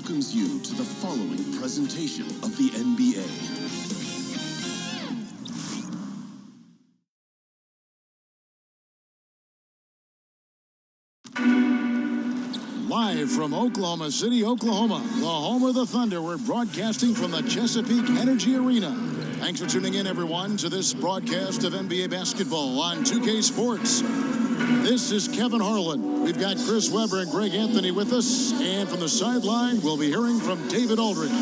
welcomes you to the following presentation of the NBA. Live from Oklahoma City, Oklahoma, the home of the Thunder, we're broadcasting from the Chesapeake Energy Arena. Thanks for tuning in, everyone, to this broadcast of NBA basketball on 2K Sports. This is Kevin Harlan. We've got Chris Webber and Greg Anthony with us, and from the sideline, we'll be hearing from David Aldridge.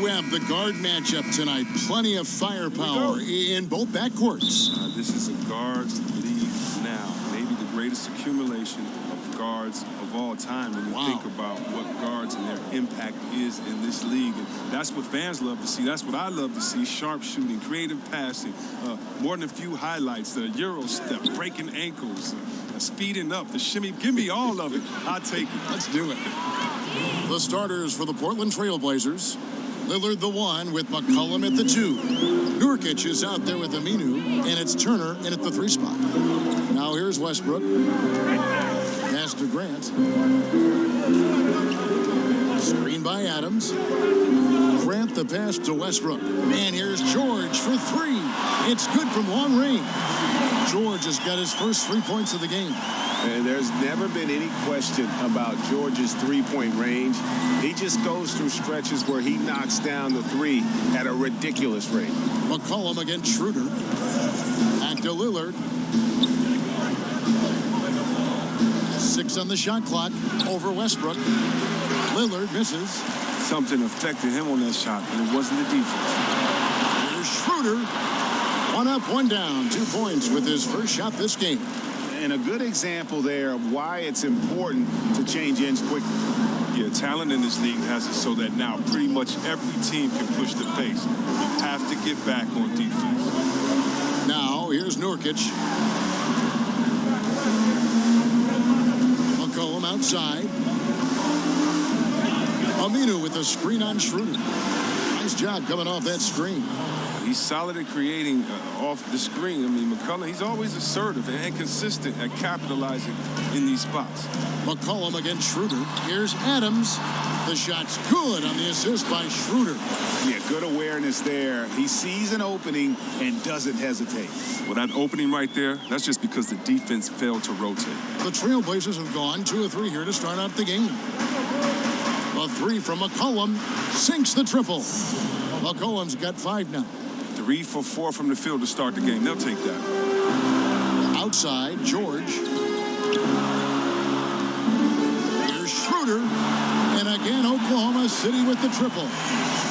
Webb, the guard matchup tonight. Plenty of firepower in both backcourts. This is a guards league now. Maybe the greatest accumulation of guards of all time when you think about what guards and their impact is in this league. And that's what fans love to see. That's what I love to see. Sharp shooting, creative passing, more than a few highlights, the Euro step, breaking ankles, speeding up, the shimmy. Give me all of it. I'll take it. Let's do it. The starters for the Portland Trail Blazers. Lillard the 1 with McCollum at the 2. Nurkic is out there with Aminu, and it's Turner in at the 3 spot. Now here's Westbrook. Pass to Grant. Screen by Adams. Grant the pass to Westbrook. And here's George for 3. It's good from long range. George has got his first 3 points of the game. And there's never been any question about George's three-point range. He just goes through stretches where he knocks down the 3 at a ridiculous rate. McCollum against Schroeder. Back to Lillard. 6 on the shot clock over Westbrook. Lillard misses. Something affected him on that shot, and it wasn't the defense. Here's Schroeder. 1 up, 1 down. 2 points with his first shot this game. And a good example there of why it's important to change ends quickly. Yeah, talent in this league has it so that now pretty much every team can push the pace. You have to get back on defense. Now, here's Nurkic. McCollum outside. Aminu with a screen on Schroeder. Nice job coming off that screen. He's solid at creating off the screen. I mean, McCollum, he's always assertive and consistent at capitalizing in these spots. McCollum against Schroeder. Here's Adams. The shot's good on the assist by Schroeder. Yeah, good awareness there. He sees an opening and doesn't hesitate. Well, that opening right there, that's just because the defense failed to rotate. The Trailblazers have gone 2 of 3 here to start out the game. A 3 from McCollum sinks the triple. McCollum's got 5 now. 3 for 4 from the field to start the game. They'll take that. Outside, George. Here's Schroeder. And again, Oklahoma City with the triple.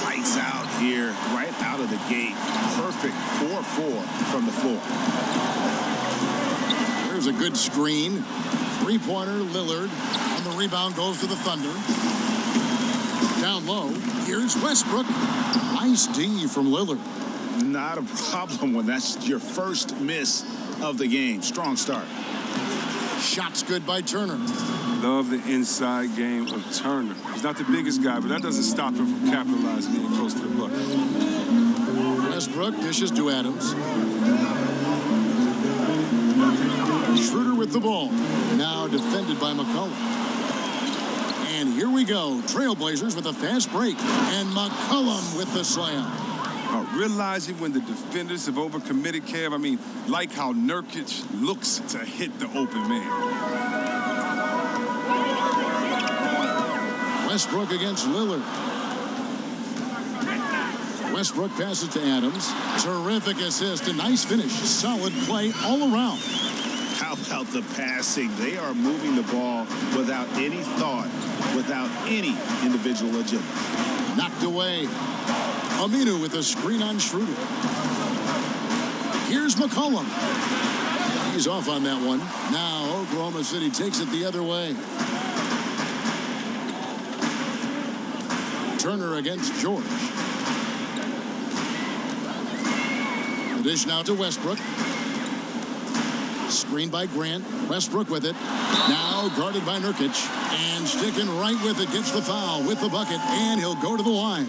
Lights out here, right out of the gate. Perfect 4-4 from the floor. There's a good screen. 3-pointer, Lillard. And the rebound goes to the Thunder. Down low, here's Westbrook. Nice D from Lillard. Not a problem when that's your first miss of the game. Strong start. Shot's good by Turner. Love the inside game of Turner. He's not the biggest guy, but that doesn't stop him from capitalizing and close to the bucket. Westbrook dishes to Adams. Schroeder with the ball. Now defended by McCollum. And here we go. Trailblazers with a fast break. And McCollum with the slam. Realizing when the defenders have overcommitted, Kev, I mean, like how Nurkic looks to hit the open man. Westbrook against Lillard. Westbrook passes to Adams. Terrific assist, a nice finish. Solid play all around. How about the passing? They are moving the ball without any thought, without any individual agenda. Knocked away. Aminu with a screen on Schroeder. Here's McCollum. He's off on that one. Now Oklahoma City takes it the other way. Turner against George. The dish now to Westbrook. Screen by Grant. Westbrook with it. Now guarded by Nurkic. And sticking right with it. Gets the foul with the bucket. And he'll go to the line.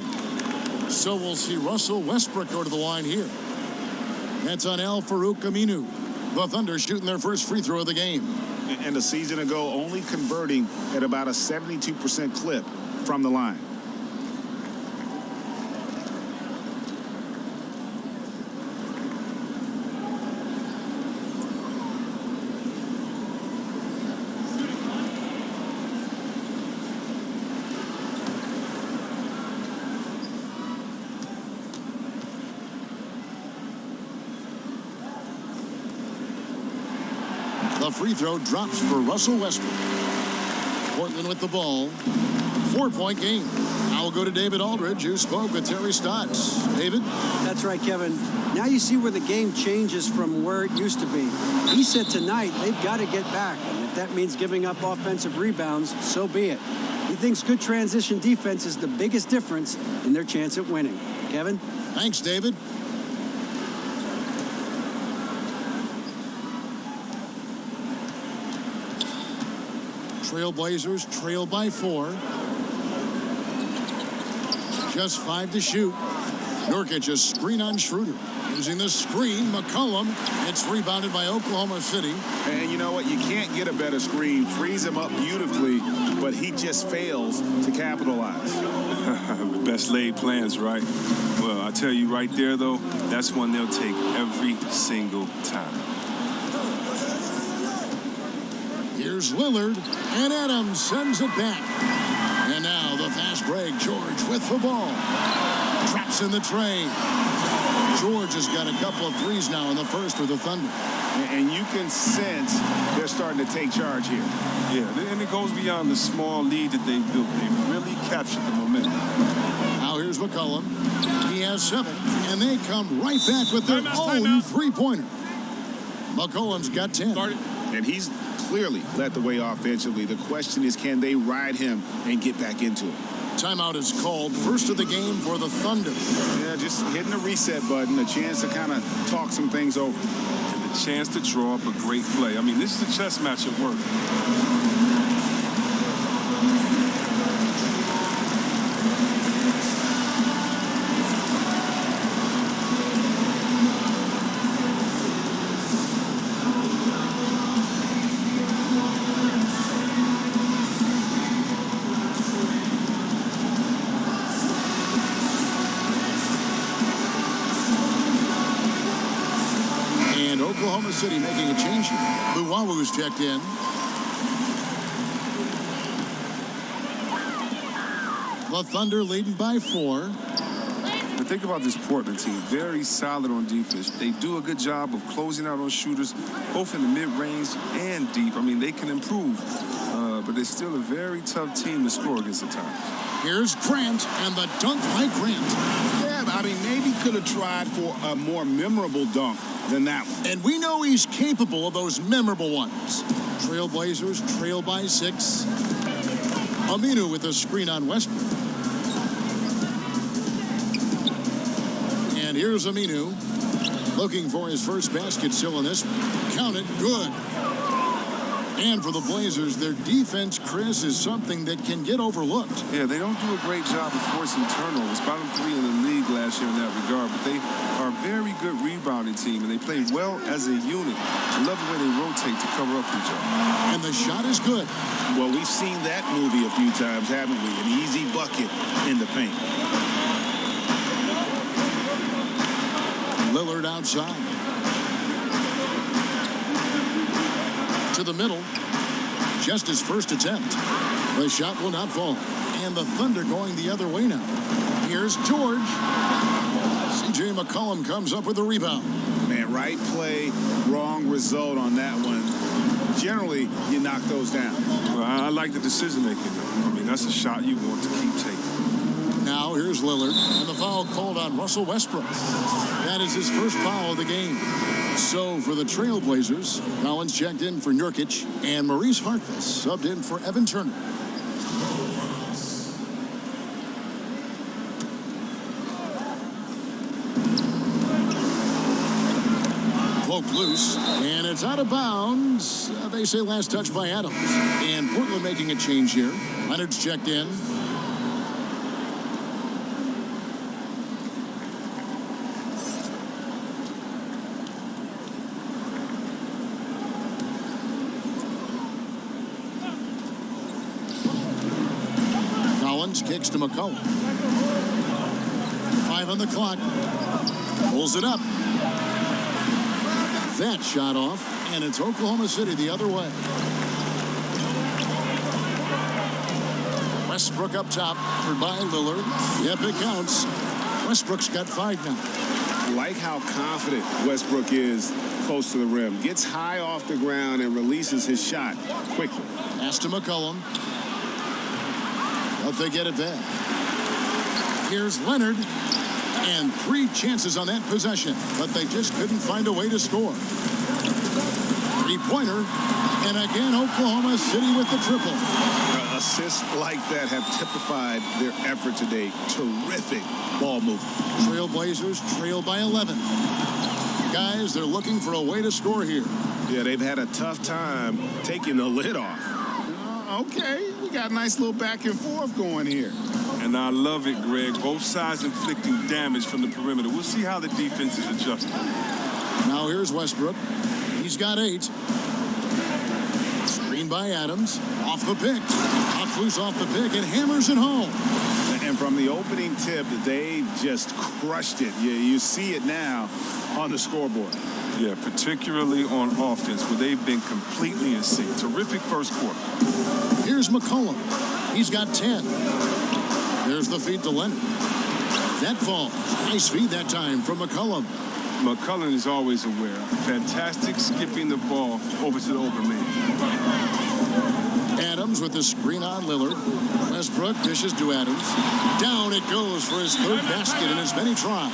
So we'll see Russell Westbrook go to the line here. That's on Al-Farouq Aminu. The Thunder shooting their first free throw of the game. And a season ago, only converting at about a 72% clip from the line. The free throw drops for Russell Westbrook. Portland with the ball. 4-point game. Now we'll go to David Aldridge, who spoke with Terry Stotts. David? That's right, Kevin. Now you see where the game changes from where it used to be. He said tonight they've got to get back, and if that means giving up offensive rebounds, so be it. He thinks good transition defense is the biggest difference in their chance at winning. Kevin? Thanks, David. Trailblazers trail by 4. Just 5 to shoot. Nurkic a screen on Schroeder. Using the screen, McCollum. It's rebounded by Oklahoma City. And you know what? You can't get a better screen. Frees him up beautifully, but he just fails to capitalize. The best laid plans, right? Well, I tell you right there, though, that's one they'll take every single time. Here's Lillard, and Adams sends it back. And now the fast break. George with the ball. Traps in the tray. George has got a couple of threes now in the first for the Thunder. And you can sense they're starting to take charge here. Yeah, and it goes beyond the small lead that they built. They really captured the momentum. Now here's McCollum. He has 7, and they come right back with their own three-pointer. McCollum's got 10. And he's clearly led the way offensively. The question is, can they ride him and get back into it? Timeout is called. First of the game for the Thunder. Yeah, just hitting the reset button, a chance to kind of talk some things over. And the chance to draw up a great play. I mean, this is a chess match at work. Oklahoma City making a change here. Buwawu's checked in. The Thunder leading by 4. But think about this Portland team. Very solid on defense. They do a good job of closing out on shooters, both in the mid-range and deep. I mean, they can improve, but they're still a very tough team to score against at times. Here's Grant, and the dunk by Grant. Yeah, I mean, maybe could have tried for a more memorable dunk than that one. And we know he's capable of those memorable ones. Trailblazers trail by 6. Aminu with a screen on Westbrook. And here's Aminu looking for his first basket still in this one. Count it, good. And for the Blazers, their defense, Chris, is something that can get overlooked. Yeah, they don't do a great job of forcing turnovers. Bottom 3 in the league last year in that regard. But they are a very good rebounding team, and they play well as a unit. I love the way they rotate to cover up for each other. And the shot is good. Well, we've seen that movie a few times, haven't we? An easy bucket in the paint. Lillard outside. To the middle. Just his first attempt. The shot will not fall. And the Thunder going the other way now. Here's George. C.J. McCollum comes up with the rebound. Man, right play, wrong result on that one. Generally, you knock those down. Well, I like the decision-making, though. I mean, that's a shot you want to keep taking. Now here's Lillard. And the foul called on Russell Westbrook. That is his first foul of the game. So for the Trailblazers, Collins checked in for Nurkic, and Maurice Harkless subbed in for Evan Turner. loose, and it's out of bounds. They say last touch by Adams. And Portland making a change here. Leonard's checked in. Collins kicks to McCollum. 5 on the clock. Pulls it up. That shot off, and it's Oklahoma City the other way. Westbrook up top, covered by Lillard. Yep, it counts. Westbrook's got 5 now. I like how confident Westbrook is close to the rim. Gets high off the ground and releases his shot quickly. Pass to McCollum. But they get it back. Here's Leonard. And 3 chances on that possession, but they just couldn't find a way to score. 3-pointer, and again Oklahoma City with the triple. Assists like that have typified their effort today. Terrific ball movement. Trailblazers trail by 11. Guys, they're looking for a way to score here. Yeah, they've had a tough time taking the lid off. Okay, we got a nice little back and forth going here. And I love it, Greg. Both sides inflicting damage from the perimeter. We'll see how the defense is adjusting. Now here's Westbrook. He's got 8. Screen by Adams. Off the pick. Pops loose off the pick and hammers it home. And from the opening tip, they just crushed it. You see it now on the scoreboard. Yeah, particularly on offense, where they've been completely in sync. Terrific first quarter. Here's McCollum. He's got 10. There's the feed to Leonard. That falls. Nice feed that time from McCollum. McCollum is always aware. Fantastic skipping the ball over to the open man. Adams with the screen on Lillard. Westbrook dishes to Adams. Down it goes for his 3rd basket in as many tries.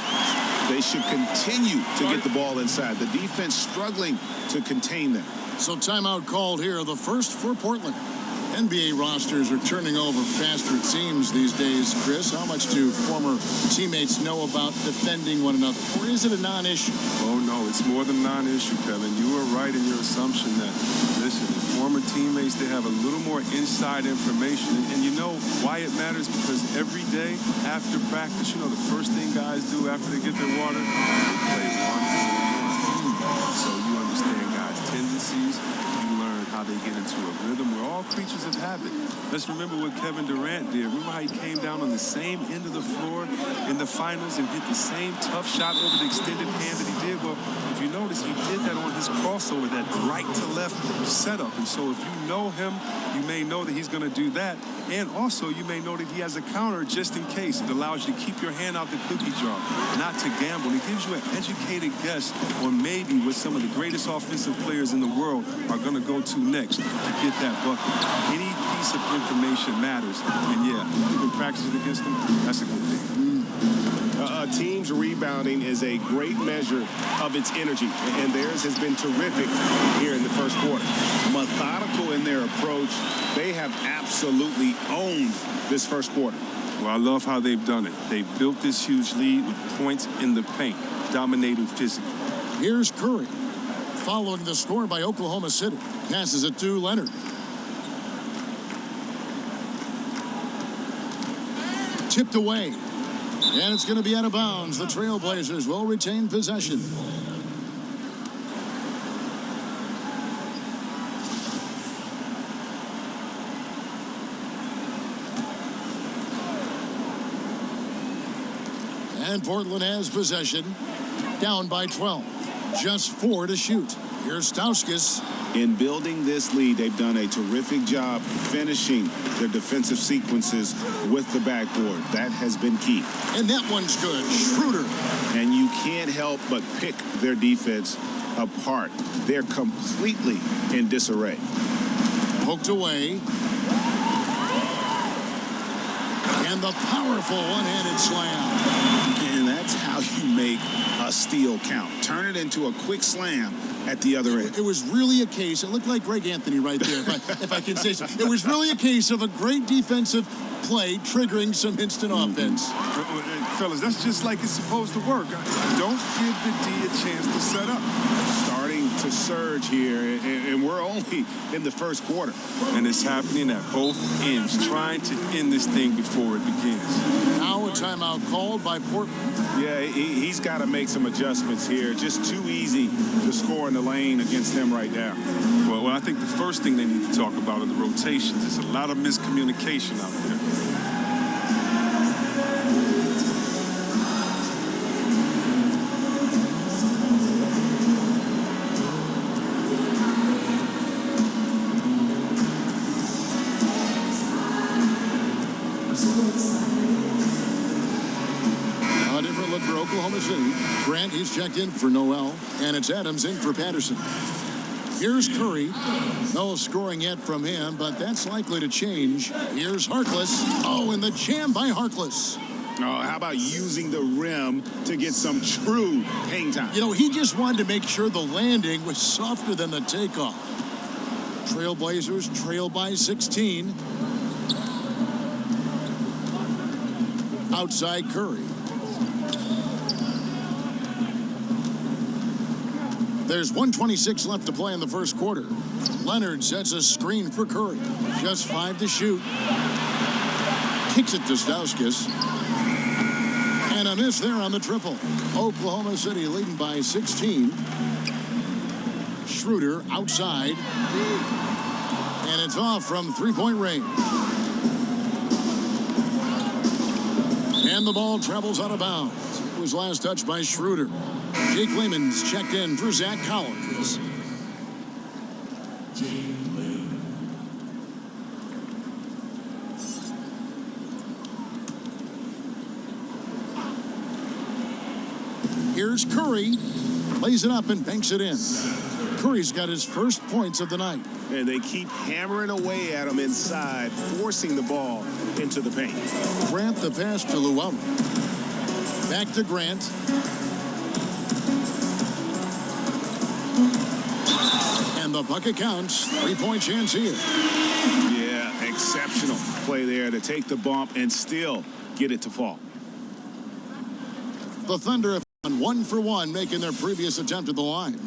They should continue to get the ball inside. The defense struggling to contain them. So timeout called here, the first for Portland. NBA rosters are turning over faster, it seems, these days. Chris, how much do former teammates know about defending one another? Or is it a non-issue? Oh, no, it's more than a non-issue, Kevin. You were right in your assumption that, listen, former teammates, they have a little more inside information. And you know why it matters? Because every day after practice, you know, the first thing guys do after they get their water, they play one. So you understand guys' tendencies. How they get into a rhythm. We're all creatures of habit. Let's remember what Kevin Durant did. Remember how he came down on the same end of the floor in the finals and hit the same tough shot over the extended hand that he did? Well, if you notice, he did that on his crossover, that right to left setup. And so if you know him, you may know that he's going to do that. And also, you may know that he has a counter just in case. It allows you to keep your hand out the cookie jar, not to gamble. It gives you an educated guess on maybe what some of the greatest offensive players in the world are going to go to next to get that bucket. Any piece of information matters. And yeah, you can practice it against them. That's a good thing. A team's rebounding is a great measure of its energy, and theirs has been terrific here in the first quarter. Methodical in their approach. They have absolutely owned this first quarter. Well, I love how they've done it. They've built this huge lead with points in the paint, dominating physically. Here's Curry, following the score by Oklahoma City. Passes it to Leonard. Tipped away. And it's going to be out of bounds. The Trailblazers will retain possession. And Portland has possession. Down by 12. Just 4 to shoot. Here's Stauskas. In building this lead, they've done a terrific job finishing their defensive sequences with the backboard. That has been key. And that one's good. Schroeder. And you can't help but pick their defense apart. They're completely in disarray. Poked away. And the powerful one-handed slam. And that's how you make a steal count. Turn it into a quick slam at the other end. It was really a case, it looked like Greg Anthony right there, if I can say so. It was really a case of a great defensive play triggering some instant offense. Fellas, that's just like it's supposed to work. Don't give the D a chance to set up. Starting to surge here, and we're only in the first quarter. And it's happening at both ends, trying to end this thing before it begins. Now a timeout called by Portland. Yeah, he's got to make some adjustments here. Just too easy to score in the lane against them right now. Well, I think the first thing they need to talk about are the rotations. There's a lot of miscommunication out there. A different look for Oklahoma City. Grant, he's checked in for Noel, and it's Adams in for Patterson. Here's Curry. No scoring yet from him, but that's likely to change. Here's Harkless. Oh, and the jam by Harkless. Oh, how about using the rim to get some true hang time? You know, he just wanted to make sure the landing was softer than the takeoff. Trailblazers trail by 16. Outside Curry. There's 1:26 left to play in the first quarter. Leonard sets a screen for Curry. Just 5 to shoot. Kicks it to Stauskas. And a miss there on the triple. Oklahoma City leading by 16. Schroeder outside. And it's off from three-point range. And the ball travels out of bounds. It was last touched by Schroeder. Jake Lehman's checked in for Zach Collins. Here's Curry. Plays it up and banks it in. Curry's got his first points of the night. And they keep hammering away at him inside, forcing the ball into the paint. Grant the pass to Luau. Back to Grant. And the bucket counts. 3-point chance here. Yeah, exceptional play there to take the bump and still get it to fall. The Thunder have gone 1 for 1, making their previous attempt at the line.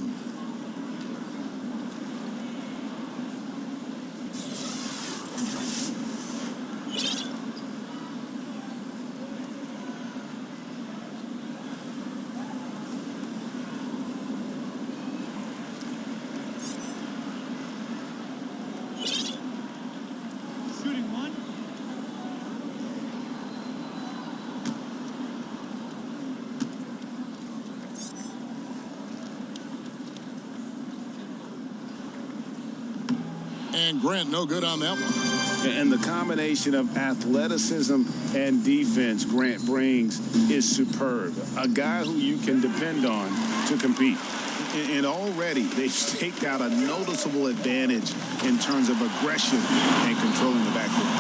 And Grant, no good on that one. And the combination of athleticism and defense Grant brings is superb. A guy who you can depend on to compete. And already they've staked out a noticeable advantage in terms of aggression and controlling the backcourt.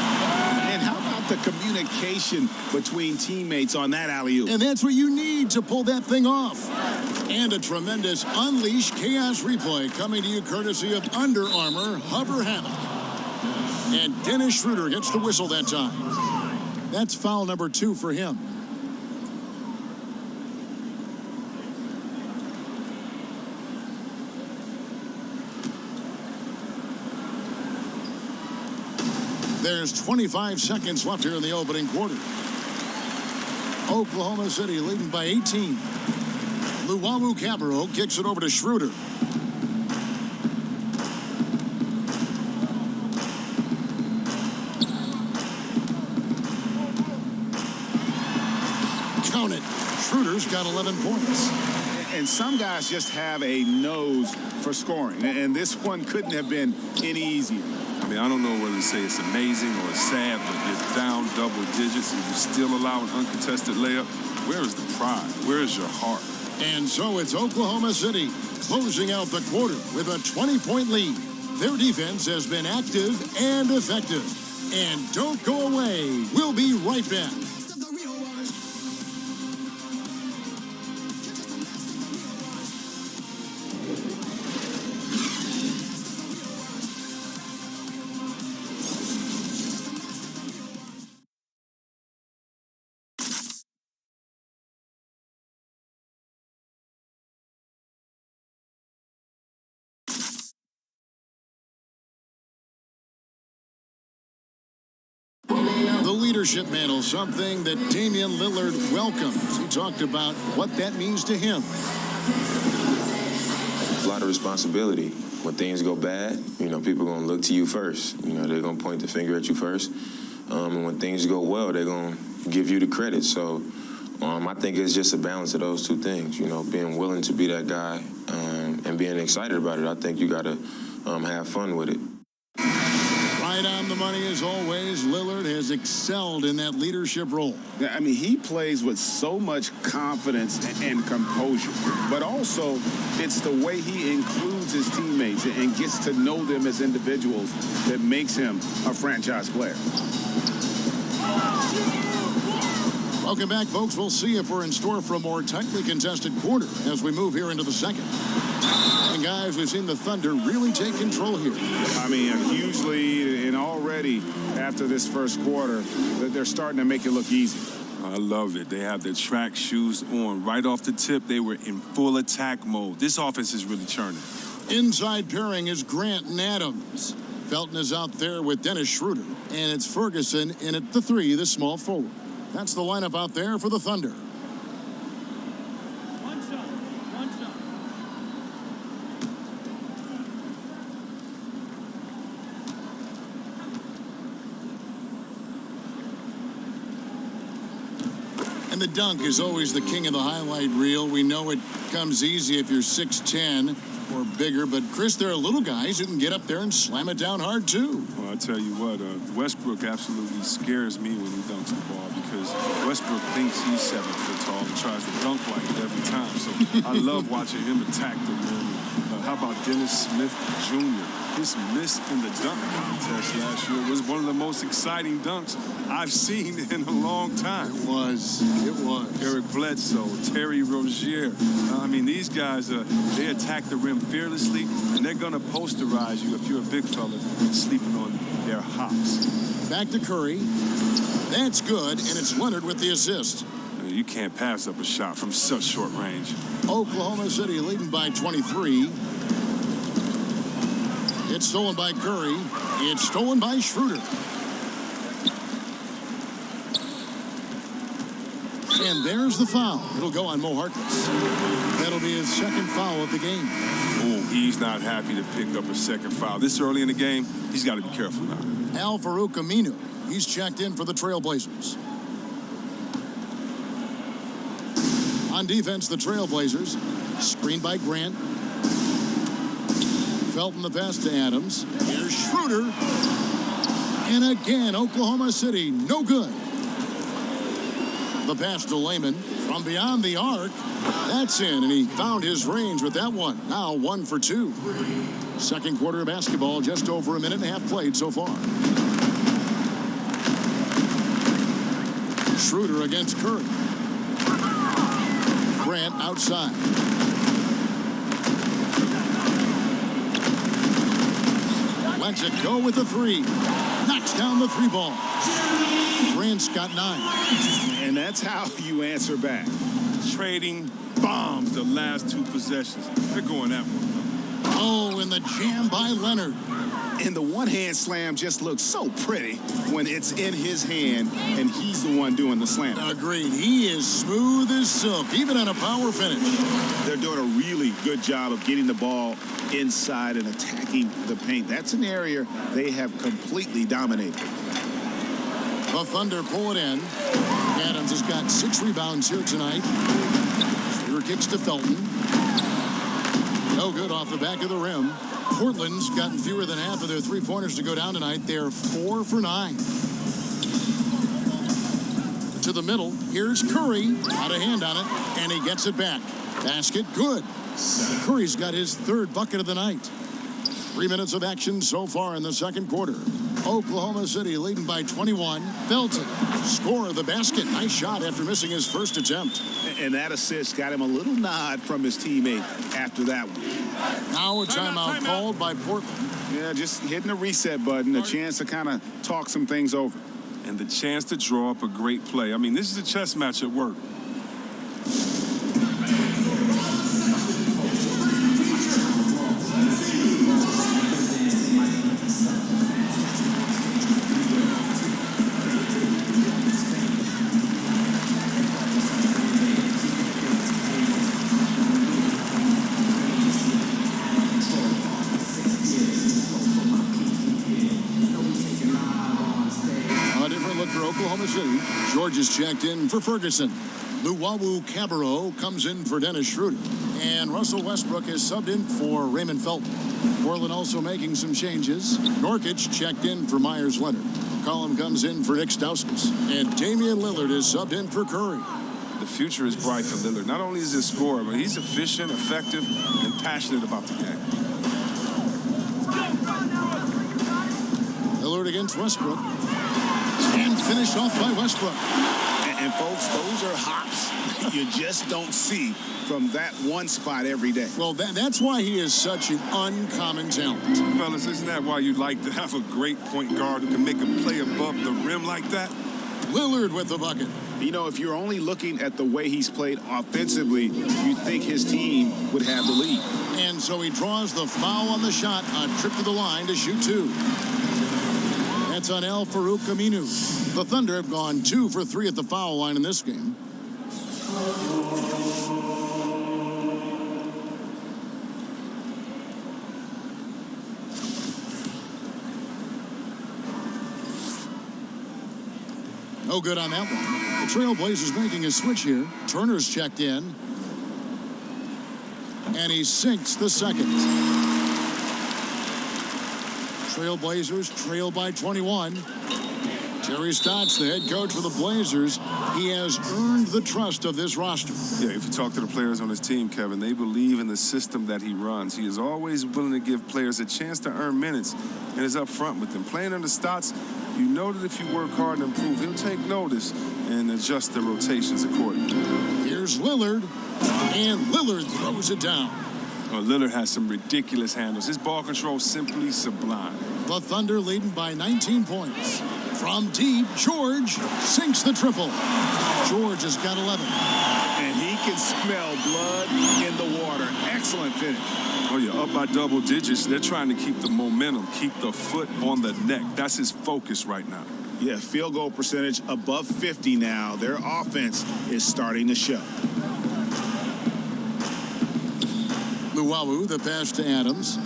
And how about the communication between teammates on that alley-oop? And that's what you need to pull that thing off. And a tremendous Unleash Chaos replay coming to you courtesy of Under Armour Hover Hammock. And Dennis Schroeder gets the whistle that time. That's foul number 2 for him. There's 25 seconds left here in the opening quarter. Oklahoma City leading by 18. Luau Cabarro kicks it over to Schroeder. Count it. Schroeder's got 11 points. And some guys just have a nose for scoring. And this one couldn't have been any easier. I mean, I don't know whether to say it's amazing or it's sad, but you're down double digits and you still allow an uncontested layup. Where is the pride? Where is your heart? And so it's Oklahoma City closing out the quarter with a 20-point lead. Their defense has been active and effective. And don't go away. We'll be right back. leadership mantle, something that Damian Lillard welcomes. He talked about what that means to him. A lot of responsibility. When things go bad, people are going to look to you first. They're going to point the finger at you first. And when things go well, they're going to give you the credit. So I think it's just a balance of those two things, being willing to be that guy and being excited about it. I think you got to have fun with it. Right on the money as always. Lillard has excelled in that leadership role. I mean, he plays with so much confidence and composure, but also it's the way he includes his teammates and gets to know them as individuals that makes him a franchise player. Welcome back, folks. We'll see if we're in store for a more tightly contested quarter as we move here into the second. And guys, we've seen the Thunder really take control here. I mean, a huge lead, and already after this first quarter, they're starting to make it look easy. I love it. They have their track shoes on. Right off the tip, they were in full attack mode. This offense is really churning. Inside pairing is Grant and Adams. Felton is out there with Dennis Schroeder. And it's Ferguson in at the 3, the small forward. That's the lineup out there for the Thunder. One shot. And the dunk is always the king of the highlight reel. We know it comes easy if you're 6'10". Or bigger, but Chris, there are little guys who can get up there and slam it down hard too. Well, I tell you what, Westbrook absolutely scares me when he dunks the ball because Westbrook thinks he's 7 foot tall and tries to dunk like it every time. So I love watching him attack the rim. How about Dennis Smith Jr.? His miss in the dunk contest last year was one of the most exciting dunks I've seen in a long time. It was. Eric Bledsoe, Terry Rozier. I mean, these guys, they attack the rim fearlessly, and they're going to posterize you if you're a big fella sleeping on their hops. Back to Curry. That's good, and it's Leonard with the assist. You can't pass up a shot from such short range. Oklahoma City leading by 23. It's stolen by Curry. It's stolen by Schroeder. And there's the foul. It'll go on Mo Harkless. That'll be his second foul of the game. Oh, he's not happy to pick up a second foul. This early in the game, he's got to be careful now. Al-Farouq Aminu. He's checked in for the Trailblazers. On defense, the Trailblazers. Screened by Grant. Felton the pass to Adams. Here's Schroeder. And again, Oklahoma City, no good. The pass to Layman from beyond the arc. That's in, and he found his range with that one. Now 1 for 2. Second quarter of basketball, just over a minute and a half played so far. Schroeder against Curry. Grant outside. Lets it go with the 3. Knocks down the 3 ball. Grant's got 9. And that's how you answer back. Trading bombs the last 2 possessions. They're going that one. Oh, and the jam by Leonard. And the one-hand slam just looks so pretty when it's in his hand and he's the one doing the slam. Agreed. He is smooth as silk, even on a power finish. They're doing a really good job of getting the ball inside and attacking the paint. That's an area they have completely dominated. The Thunder pull it in. Adams has got 6 rebounds here tonight. Schroeder kicks to Felton. No good off the back of the rim. Portland's gotten fewer than half of their 3-pointers to go down tonight. They're 4 for 9. To the middle. Here's Curry. Out of hand on it. And he gets it back. Basket good. Curry's got his 3rd bucket of the night. 3 minutes of action so far in the second quarter. Oklahoma City leading by 21. Felton score the basket. Nice shot after missing his first attempt. And that assist got him a little nod from his teammate after that one. Now a timeout called by Portland. Yeah, just hitting the reset button, a chance to kind of talk some things over. And the chance to draw up a great play. I mean, this is a chess match at work. George is checked in for Ferguson. Luwawu Cabarro comes in for Dennis Schroeder. And Russell Westbrook is subbed in for Raymond Felton. Portland also making some changes. Norkic checked in for Myers Leonard. McCollum comes in for Nick Stauskas. And Damian Lillard is subbed in for Curry. The future is bright for Lillard. Not only is he a scorer, but he's efficient, effective, and passionate about the game. Lillard against Westbrook. And finished off by Westbrook. And folks, those are hops you just don't see from that one spot every day. Well, that's why he is such an uncommon talent. Fellas, isn't that why you'd like to have a great point guard who can make a play above the rim like that? Lillard with the bucket. You know, if you're only looking at the way he's played offensively, you'd think his team would have the lead. And so he draws the foul on the shot, a trip to the line to shoot two. That's on El Farouk Aminu. The Thunder have gone 2 for 3 at the foul line in this game. No good on that one. The Trailblazers making a switch here. Turner's checked in. And he sinks the second. Trailblazers trail by 21. Terry Stotts, the head coach for the Blazers, he has earned the trust of this roster. Yeah, if you talk to the players on his team, Kevin, they believe in the system that he runs. He is always willing to give players a chance to earn minutes and is up front with them. Playing under Stotts, you know that if you work hard and improve, he'll take notice and adjust the rotations accordingly. Here's Lillard, and Lillard throws it down. Well, Lillard has some ridiculous handles. His ball control is simply sublime. The Thunder leading by 19 points. From deep, George sinks the triple. George has got 11. And he can smell blood in the water. Excellent finish. Oh, yeah, up by double digits. They're trying to keep the momentum, keep the foot on the neck. That's his focus right now. Yeah, field goal percentage above 50 now. Their offense is starting to show. Luwawu, the pass to Adams.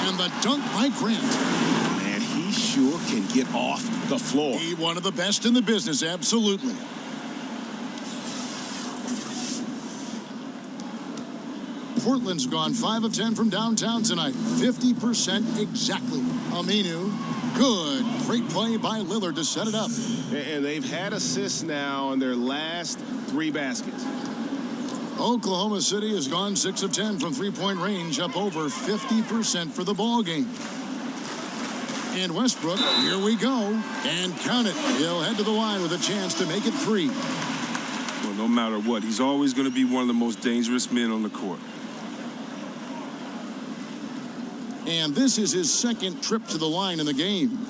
And the dunk by Grant. Man, he sure can get off the floor. He one of the best in the business, absolutely. Portland's gone 5 of 10 from downtown tonight. 50% exactly. Aminu, good. Great play by Lillard to set it up. And they've had assists now in their last 3 baskets. Oklahoma City has gone 6 of 10 from three-point range, up over 50% for the ball game. And Westbrook, here we go. And count it. He'll head to the line with a chance to make it 3. Well, no matter what, he's always going to be one of the most dangerous men on the court. And this is his second trip to the line in the game.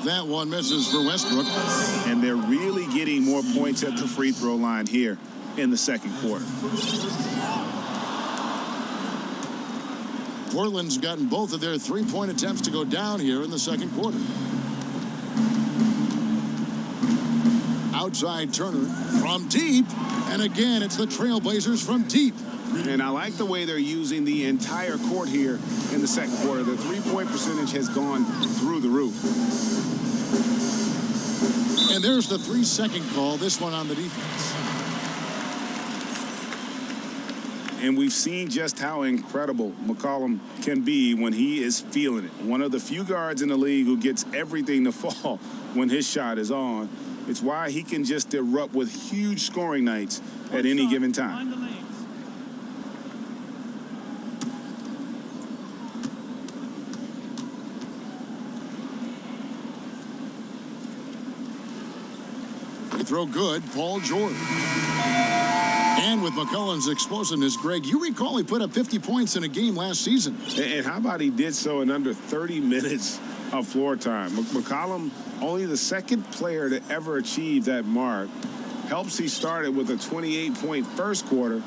That one misses for Westbrook. And they're really getting more points at the free throw line here in the second quarter. Portland's gotten both of their three-point attempts to go down here in the second quarter. Outside Turner from deep. And again, it's the Trailblazers from deep. And I like the way they're using the entire court here in the second quarter. The three-point percentage has gone through the roof. And there's the 3-second call, this one on the defense. And we've seen just how incredible McCollum can be when he is feeling it. One of the few guards in the league who gets everything to fall when his shot is on. It's why he can just erupt with huge scoring nights at any given time. Throw good, Paul George. And with McCollum's explosiveness, Greg, you recall he put up 50 points in a game last season. And how about he did so in under 30 minutes of floor time. McCollum, only the second player to ever achieve that mark. Helps he started with a 28-point first quarter.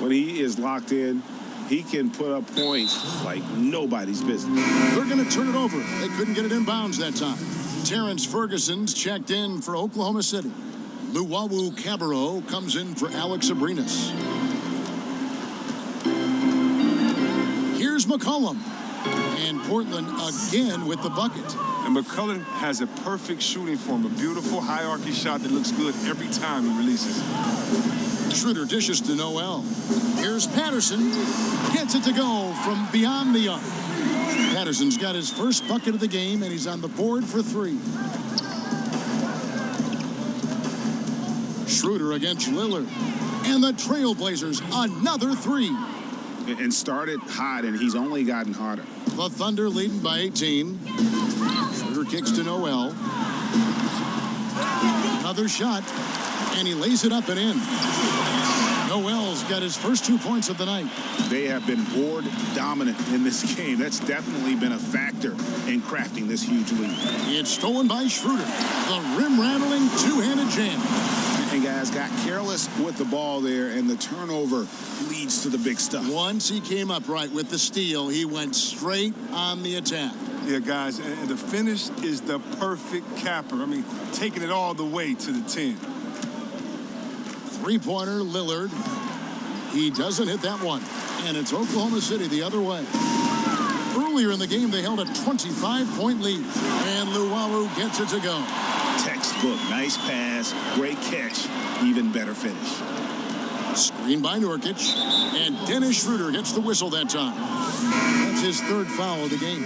When he is locked in, he can put up points like nobody's business. They're going to turn it over. They couldn't get it in bounds that time. Terrence Ferguson's checked in for Oklahoma City. Luwawu Cabarro comes in for Alex Abrinas. Here's McCollum. And Portland again with the bucket. And McCollum has a perfect shooting form, a beautiful hierarchy shot that looks good every time he releases. Schroeder dishes to Noel. Here's Patterson. Gets it to go from beyond the arc. Patterson's got his first bucket of the game, and he's on the board for 3. Schroeder against Lillard. And the Trailblazers, another 3. And started hot, and he's only gotten hotter. The Thunder leading by 18. Schroeder kicks to Noel. Another shot, and he lays it up and in. Noel's got his first 2 points of the night. They have been board dominant in this game. That's definitely been a factor in crafting this huge lead. It's stolen by Schroeder. The rim-rattling two-handed jam. And guys got careless with the ball there, and the turnover leads to the big stuff. Once he came up right with the steal, he went straight on the attack. Yeah, guys, and the finish is the perfect capper. I mean, taking it all the way to the 10. Three-pointer, Lillard. He doesn't hit that one. And it's Oklahoma City the other way. Earlier in the game, they held a 25-point lead. And Luwawu gets it to go. Textbook, nice pass, great catch, even better finish. Screen by Nurkic, and Dennis Schroeder gets the whistle that time. That's his 3rd foul of the game.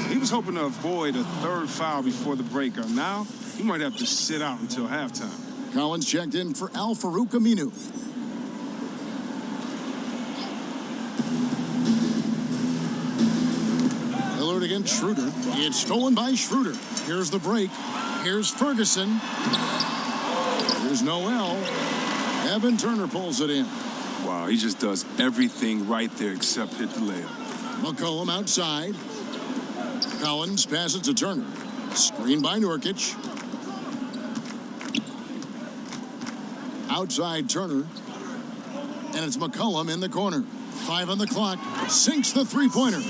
He was hoping to avoid a 3rd foul before the break. Now, he might have to sit out until halftime. Collins checked in for Al-Farouq Aminu. Lillard against Schroeder. It's stolen by Schroeder. Here's the break. Here's Ferguson. Here's Noel. Evan Turner pulls it in. Wow, he just does everything right there except hit the layup. McCollum outside. Collins passes to Turner. Screen by Nurkic. Outside Turner. And it's McCollum in the corner. 5 on the clock. Sinks the three-pointer.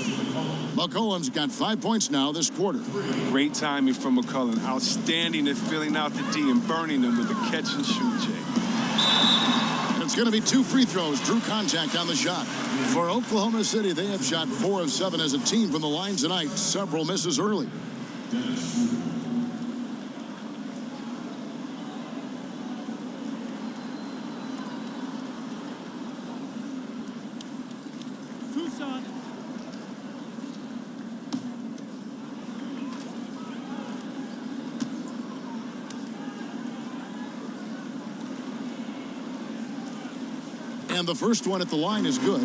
McCollum's got 5 points now this quarter. Great timing from McCollum. Outstanding at filling out the D and burning them with a catch and shoot, Jay. And it's going to be 2 free throws. Drew contact on the shot. For Oklahoma City, they have shot 4 of 7 as a team from the line tonight. Several misses early. And the first one at the line is good.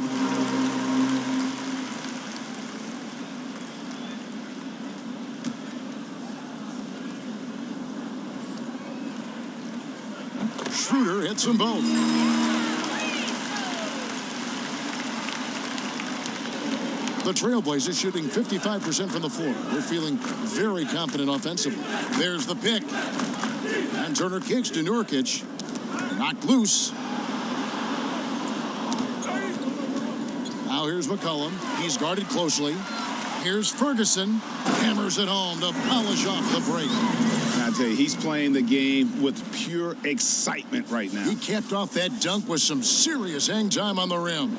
Schroeder hits them both. The Trailblazers shooting 55% from the floor. They're feeling very confident offensively. There's the pick. And Turner kicks to Nurkic. Knocked loose. Now here's McCollum. He's guarded closely. Here's Ferguson. Hammers it home to polish off the break. I tell you, he's playing the game with pure excitement right now. He capped off that dunk with some serious hang time on the rim.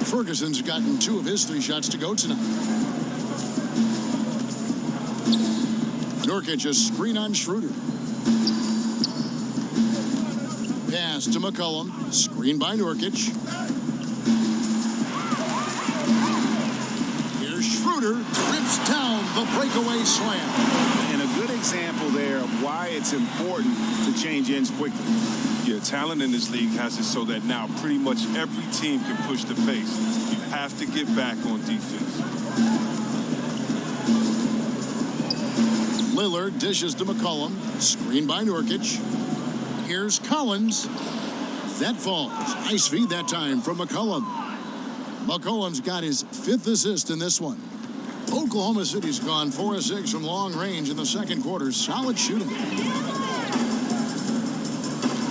Ferguson's gotten 2 of his 3 shots to go tonight. Nurkic a screen on Schroeder. Pass to McCollum. Screen by Nurkic. Here's Schroeder. Rips down the breakaway slam. And a good example there of why it's important to change ends quickly. Yeah, talent in this league has it so that now pretty much every team can push the pace. You have to get back on defense. Lillard dishes to McCollum. Screen by Nurkic. Here's Collins. That falls. Nice feed that time from McCollum. McCollum's got his 5th assist in this one. Oklahoma City's gone 4 of 6 from long range in the second quarter. Solid shooting.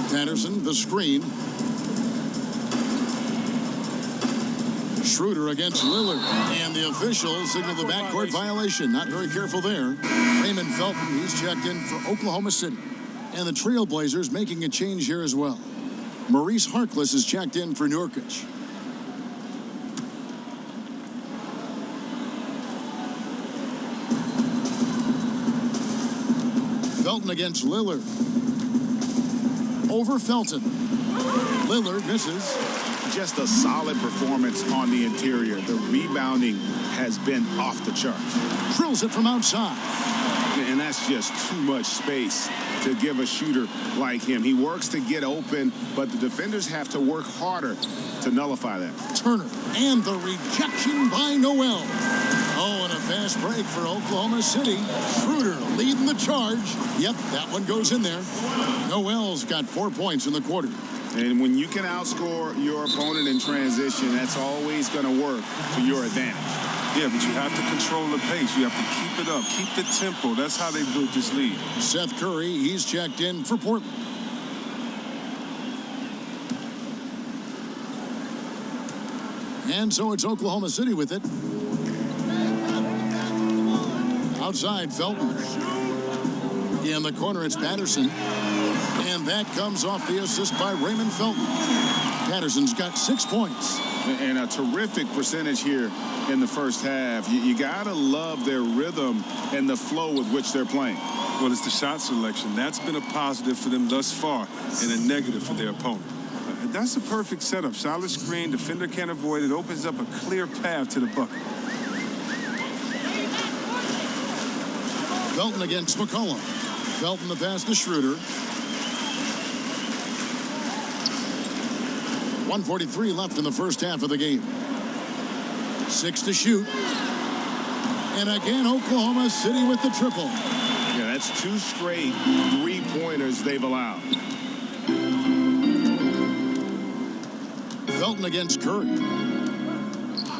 Patterson, the screen. Schroeder against Lillard. And the officials signal the backcourt violation. Not very careful there. Raymond Felton, he's checked in for Oklahoma City. And the Trailblazers making a change here as well. Maurice Harkless is checked in for Nurkic. Felton against Lillard. Over Felton. Lillard misses. Just a solid performance on the interior. The rebounding has been off the charts. Drills it from outside. And that's just too much space to give a shooter like him. He works to get open, but the defenders have to work harder to nullify that. Turner, and the rejection by Noel. Oh, and a fast break for Oklahoma City. Schroeder leading the charge. Yep, that one goes in there. Noel's got 4 points in the quarter. And when you can outscore your opponent in transition, that's always going to work to your advantage. Yeah, but you have to control the pace. You have to keep it up, keep the tempo. That's how they built this lead. Seth Curry, he's checked in for Portland. And so it's Oklahoma City with it. Outside, Felton. In the corner, it's Patterson. And that comes off the assist by Raymond Felton. Patterson's got 6 points. And a terrific percentage here in the first half. You got to love their rhythm and the flow with which they're playing. Well, it's the shot selection. That's been a positive for them thus far and a negative for their opponent. That's a perfect setup. Solid screen, defender can't avoid it. Opens up a clear path to the bucket. Felton against McCollum. Felton the pass to Schroeder. 1:43 left in the first half of the game. 6 to shoot. And again, Oklahoma City with the triple. Yeah, that's 2 straight three-pointers they've allowed. Felton against Curry.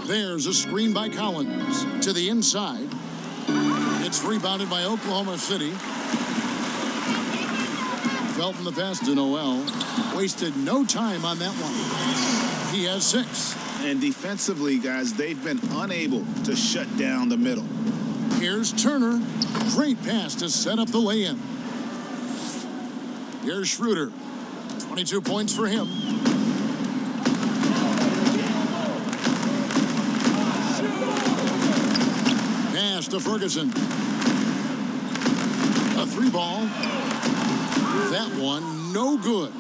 There's a screen by Collins to the inside. It's rebounded by Oklahoma City. Felton the pass to Noel. Wasted no time on that one. He has 6. And defensively, guys, they've been unable to shut down the middle. Here's Turner. Great pass to set up the lay-in. Here's Schroeder. 22 points for him. Pass to Ferguson. A 3-ball. That one, no good.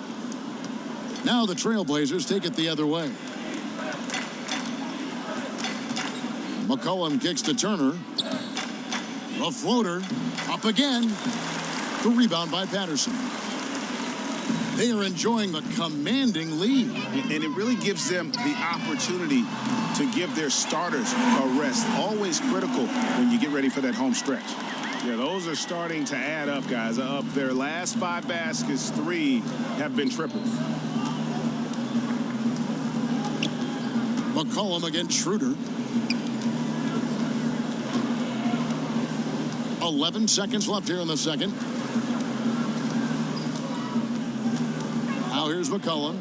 Now the Trailblazers take it the other way. McCollum kicks to Turner. A floater. Up again. The rebound by Patterson. They are enjoying a commanding lead. And it really gives them the opportunity to give their starters a rest. Always critical when you get ready for that home stretch. Yeah, those are starting to add up, guys. Of their last 5 baskets, 3 have been triples. McCollum against Schroeder. 11 seconds left here in the second. Now here's McCollum.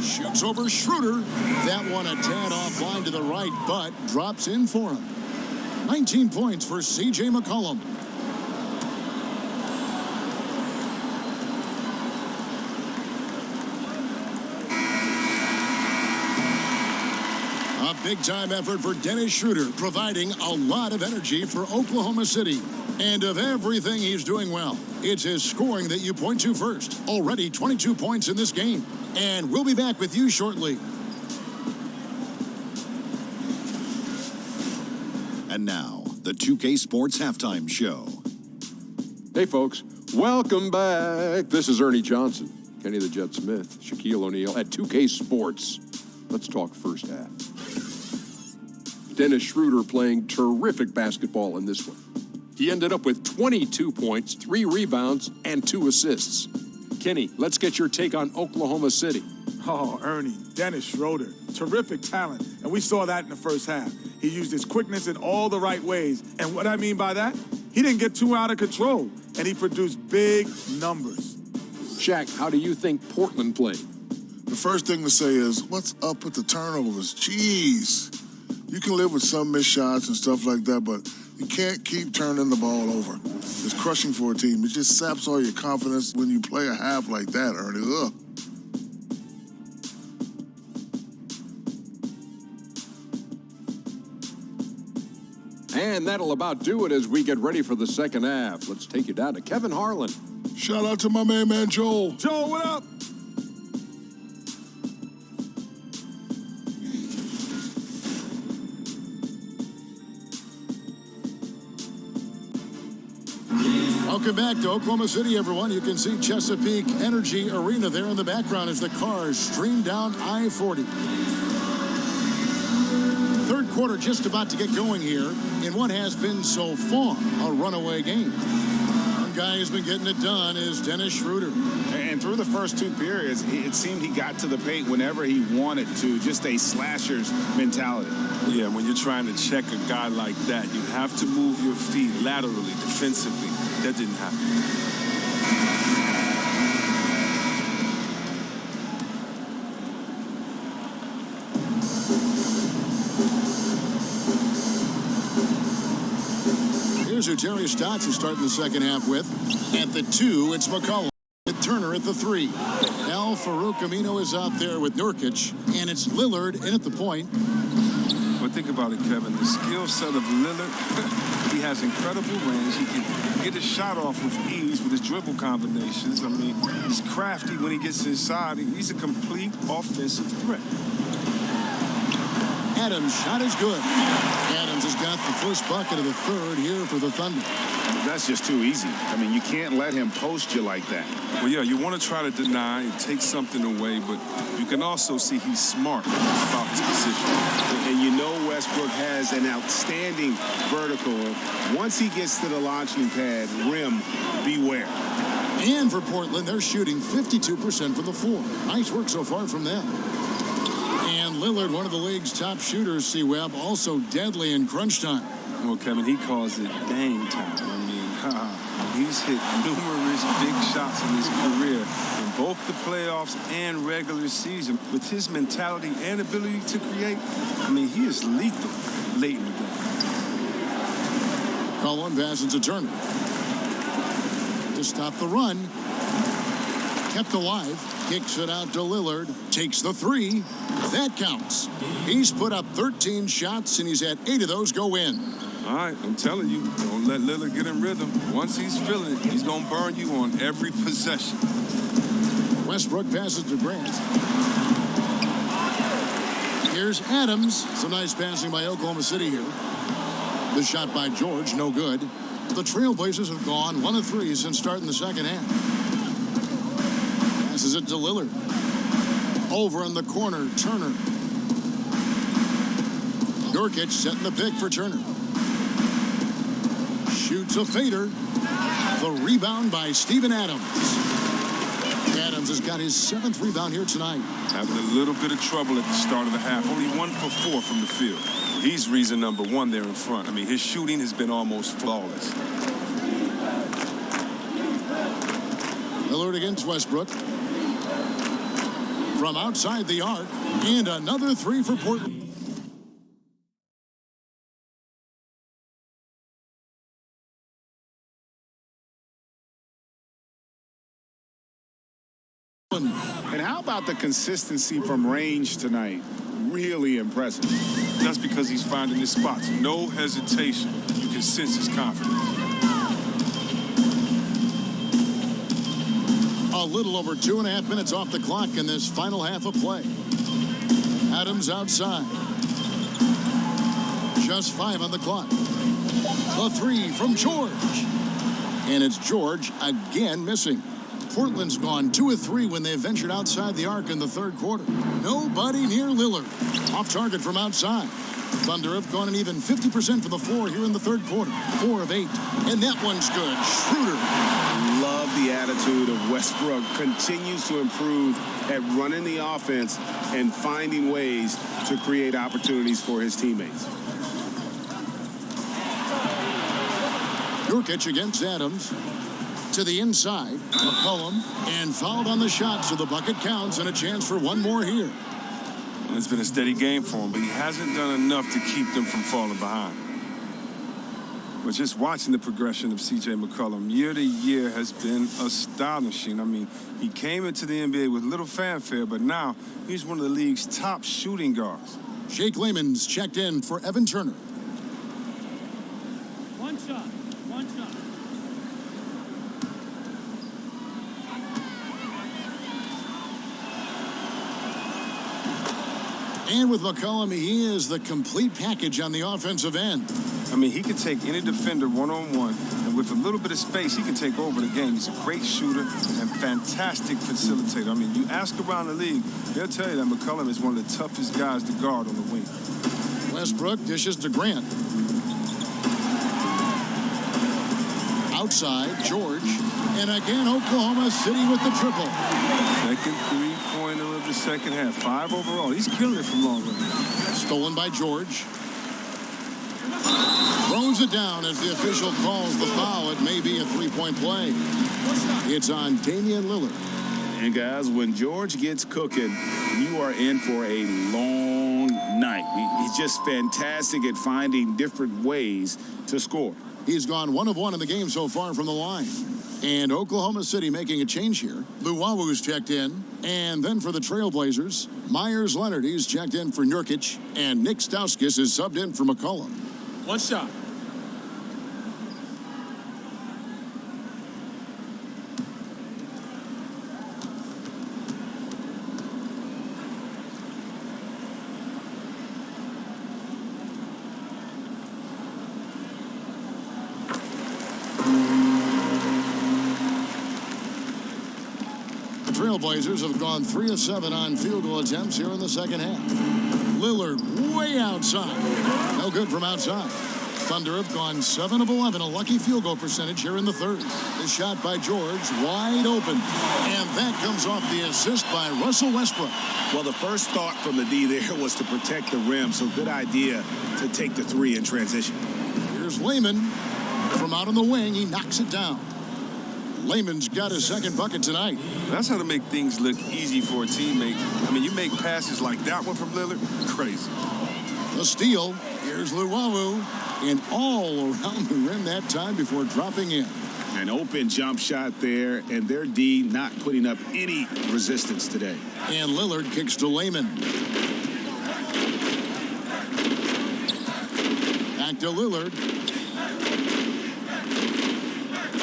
Shoots over Schroeder. That one a tad offline to the right, but drops in for him. 19 points for C.J. McCollum. A big-time effort for Dennis Schroeder, providing a lot of energy for Oklahoma City. And of everything he's doing well, it's his scoring that you point to first. Already 22 points in this game. And we'll be back with you shortly. And now, the 2K Sports Halftime Show. Hey, folks. Welcome back. This is Ernie Johnson, Kenny the Jet Smith, Shaquille O'Neal at 2K Sports. Let's talk first half. Dennis Schroeder playing terrific basketball in this one. He ended up with 22 points, 3 rebounds, and 2 assists. Kenny, let's get your take on Oklahoma City. Oh, Ernie, Dennis Schroeder, terrific talent, and we saw that in the first half. He used his quickness in all the right ways. And what I mean by that, he didn't get too out of control, and he produced big numbers. Shaq, how do you think Portland played? The first thing to say is, what's up with the turnovers? Jeez. You can live with some missed shots and stuff like that, but you can't keep turning the ball over. It's crushing for a team. It just saps all your confidence when you play a half like that, Ernie. Ugh. And that'll about do it as we get ready for the second half. Let's take you down to Kevin Harlan. Shout out to my man Joel. Joel, what up? Welcome back to Oklahoma City, everyone. You can see Chesapeake Energy Arena there in the background as the cars stream down I-40. Third quarter just about to get going here in what has been so far a runaway game. One guy who's been getting it done is Dennis Schroeder. And through the first two periods, it seemed he got to the paint whenever he wanted to, just a slasher's mentality. Yeah, when you're trying to check a guy like that, you have to move your feet laterally, defensively. That didn't happen. Here's who Terry Stotts is starting the second half with. At the 2, it's McCollum. With Turner at the 3. Al Farouk Amino is out there with Nurkic, and it's Lillard in at the point. But think about it, Kevin. The skill set of Lillard, he has incredible range. He can get his shot off with ease with his dribble combinations. I mean, he's crafty when he gets inside. He's a complete offensive threat. Adams' shot is good. Adams has got the first bucket of the third here for the Thunder. That's just too easy. I mean, you can't let him post you like that. Well, yeah, you want to try to deny and take something away, but you can also see he's smart about his position. And you know Westbrook has an outstanding vertical. Once he gets to the launching pad, rim, beware. And for Portland, they're shooting 52% from the floor. Nice work so far from them. And Lillard, one of the league's top shooters, C-Web, also deadly in crunch time. Well, Kevin, he calls it dang time. I mean, he's hit numerous big shots in his career in both the playoffs and regular season. With his mentality and ability to create, I mean, he is lethal late in the game. Cullen passes to Turner. To stop the run. Kept alive. Kicks it out to Lillard. Takes the 3. That counts. He's put up 13 shots, and he's had 8 of those go in. All right, I'm telling you, don't let Lillard get in rhythm. Once he's feeling it, he's going to burn you on every possession. Westbrook passes to Grant. Here's Adams. Some nice passing by Oklahoma City here. The shot by George, no good. The Trailblazers have gone 1 of 3 since starting the second half. Passes it to Lillard. Over in the corner, Turner. Nurkic setting the pick for Turner. Shoots a fader. The rebound by Steven Adams. Adams has got his 7th rebound here tonight. Having a little bit of trouble at the start of the half. Only 1 for 4 from the field. He's reason number 1 there in front. I mean, his shooting has been almost flawless. Lillard against Westbrook. From outside the arc. And another 3 for Portland. And how about the consistency from range tonight? Really impressive. That's because he's finding his spots. No hesitation. You can sense his confidence. A little over 2.5 minutes off the clock in this final half of play. Adams outside. Just 5 on the clock. A 3 from George. And it's George again missing. Portland's gone 2 of 3 when they ventured outside the arc in the third quarter. Nobody near Lillard. Off target from outside. Thunder have gone an even 50% from the floor here in the third quarter. 4 of 8. And that one's good. Schroeder. Love the attitude of Westbrook. Continues to improve at running the offense and finding ways to create opportunities for his teammates. Nurkic against Adams. To the inside, McCollum, and fouled on the shot, so the bucket counts and a chance for one more here. And it's been a steady game for him, but he hasn't done enough to keep them from falling behind. But just watching the progression of C.J. McCollum year to year has been astonishing. I mean, he came into the NBA with little fanfare, but now he's one of the league's top shooting guards. Shake Layman's checked in for Evan Turner. One shot. And with McCollum, he is the complete package on the offensive end. I mean, he can take any defender one-on-one, and with a little bit of space, he can take over the game. He's a great shooter and fantastic facilitator. I mean, you ask around the league, they'll tell you that McCollum is one of the toughest guys to guard on the wing. Westbrook dishes to Grant. Outside, George. And again, Oklahoma City with the triple. Second three-pointer of the second half. 5 overall. He's killing it from long range. Stolen by George. Throws it down as the official calls the foul. It may be a three-point play. It's on Damian Lillard. And guys, when George gets cooking, you are in for a long night. He's just fantastic at finding different ways to score. He's gone 1 of 1 in the game so far from the line. And Oklahoma City making a change here. Luwawu's checked in. And then for the Trailblazers, Myers Leonard, he's checked in for Nurkic. And Nick Stauskas is subbed in for McCollum. One shot. Trailblazers have gone 3 of 7 on field goal attempts here in the second half. Lillard way outside. No good from outside. Thunder have gone 7 of 11, a lucky field goal percentage here in the third. The shot by George, wide open. And that comes off the assist by Russell Westbrook. Well, the first thought from the D there was to protect the rim, so good idea to take the three in transition. Here's Layman. From out on the wing, he knocks it down. Layman's got his second bucket tonight. That's how to make things look easy for a teammate. I mean, you make passes like that one from Lillard, crazy. The steal. Here's Luwawu. And all around the rim that time before dropping in. An open jump shot there, and their D not putting up any resistance today. And Lillard kicks to Layman. Back to Lillard.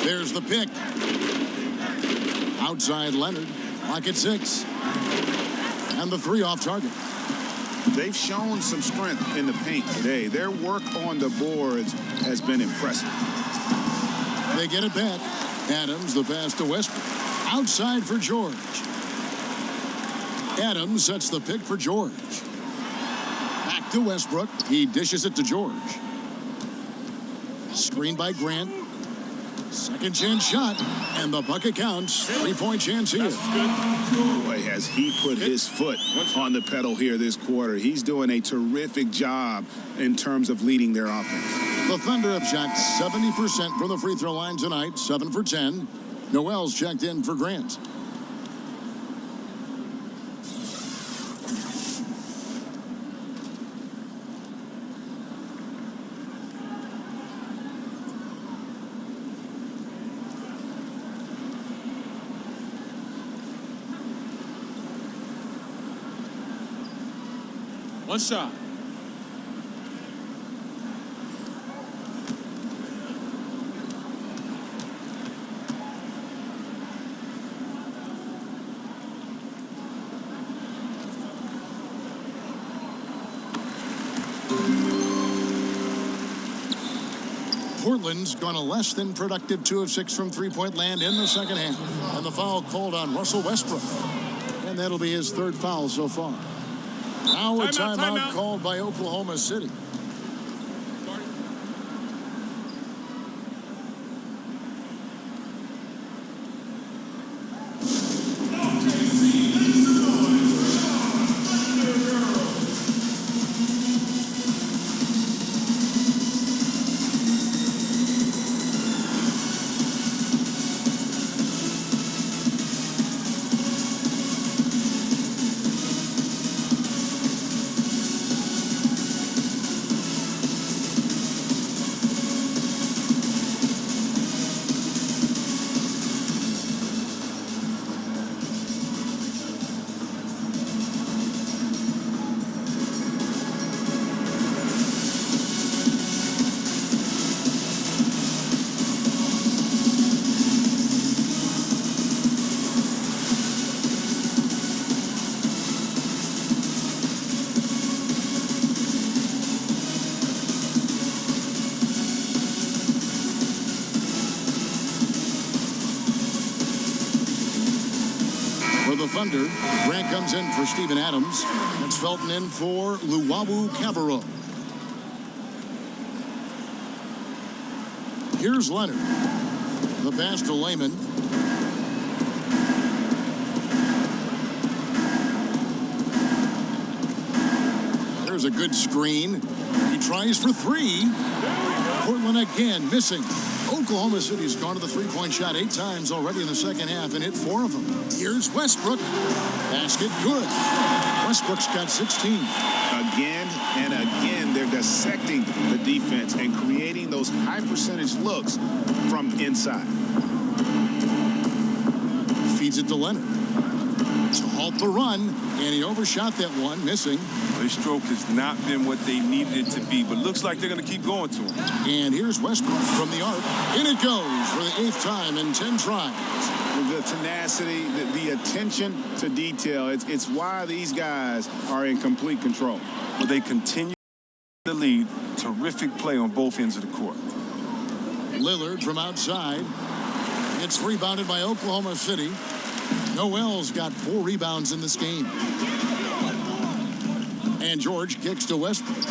There's the pick. Outside Leonard. Clock at 6. And the 3 off target. They've shown some strength in the paint today. Their work on the boards has been impressive. They get it back. Adams, the pass to Westbrook. Outside for George. Adams sets the pick for George. Back to Westbrook. He dishes it to George. Screen by Grant. Second chance shot, and the bucket counts. 3-point chance here. Boy, has he put his foot on the pedal here this quarter. He's doing a terrific job in terms of leading their offense. The Thunder have shot 70% from the free throw line tonight, 7 for 10. Noel's checked in for Grant. One shot. Portland's gone a less than productive 2 of 6 from three-point land in the second half. And the foul called on Russell Westbrook. And that'll be his 3rd foul so far. Now a timeout called by Oklahoma City. the Thunder. Grant comes in for Steven Adams. That's Felton in for Luwawu Cabarro. Here's Leonard. The pass to Layman. There's a good screen. He tries for three. Portland again missing. Oklahoma City's gone to the three-point shot 8 times already in the second half and hit 4 of them. Here's Westbrook. Basket good. Westbrook's got 16. Again and again, they're dissecting the defense and creating those high-percentage looks from inside. Feeds it to Leonard to halt the run, and he overshot that one, missing. His stroke has not been what they needed it to be, but looks like they're going to keep going to him. And here's Westbrook from the arc. In it goes for the 8th time in 10 tries. The tenacity, the attention to detail, it's why these guys are in complete control. Well, they continue the lead. Terrific play on both ends of the court. Lillard from outside. It's rebounded by Oklahoma City. Noel's got 4 rebounds in this game. And George kicks to Westbrook.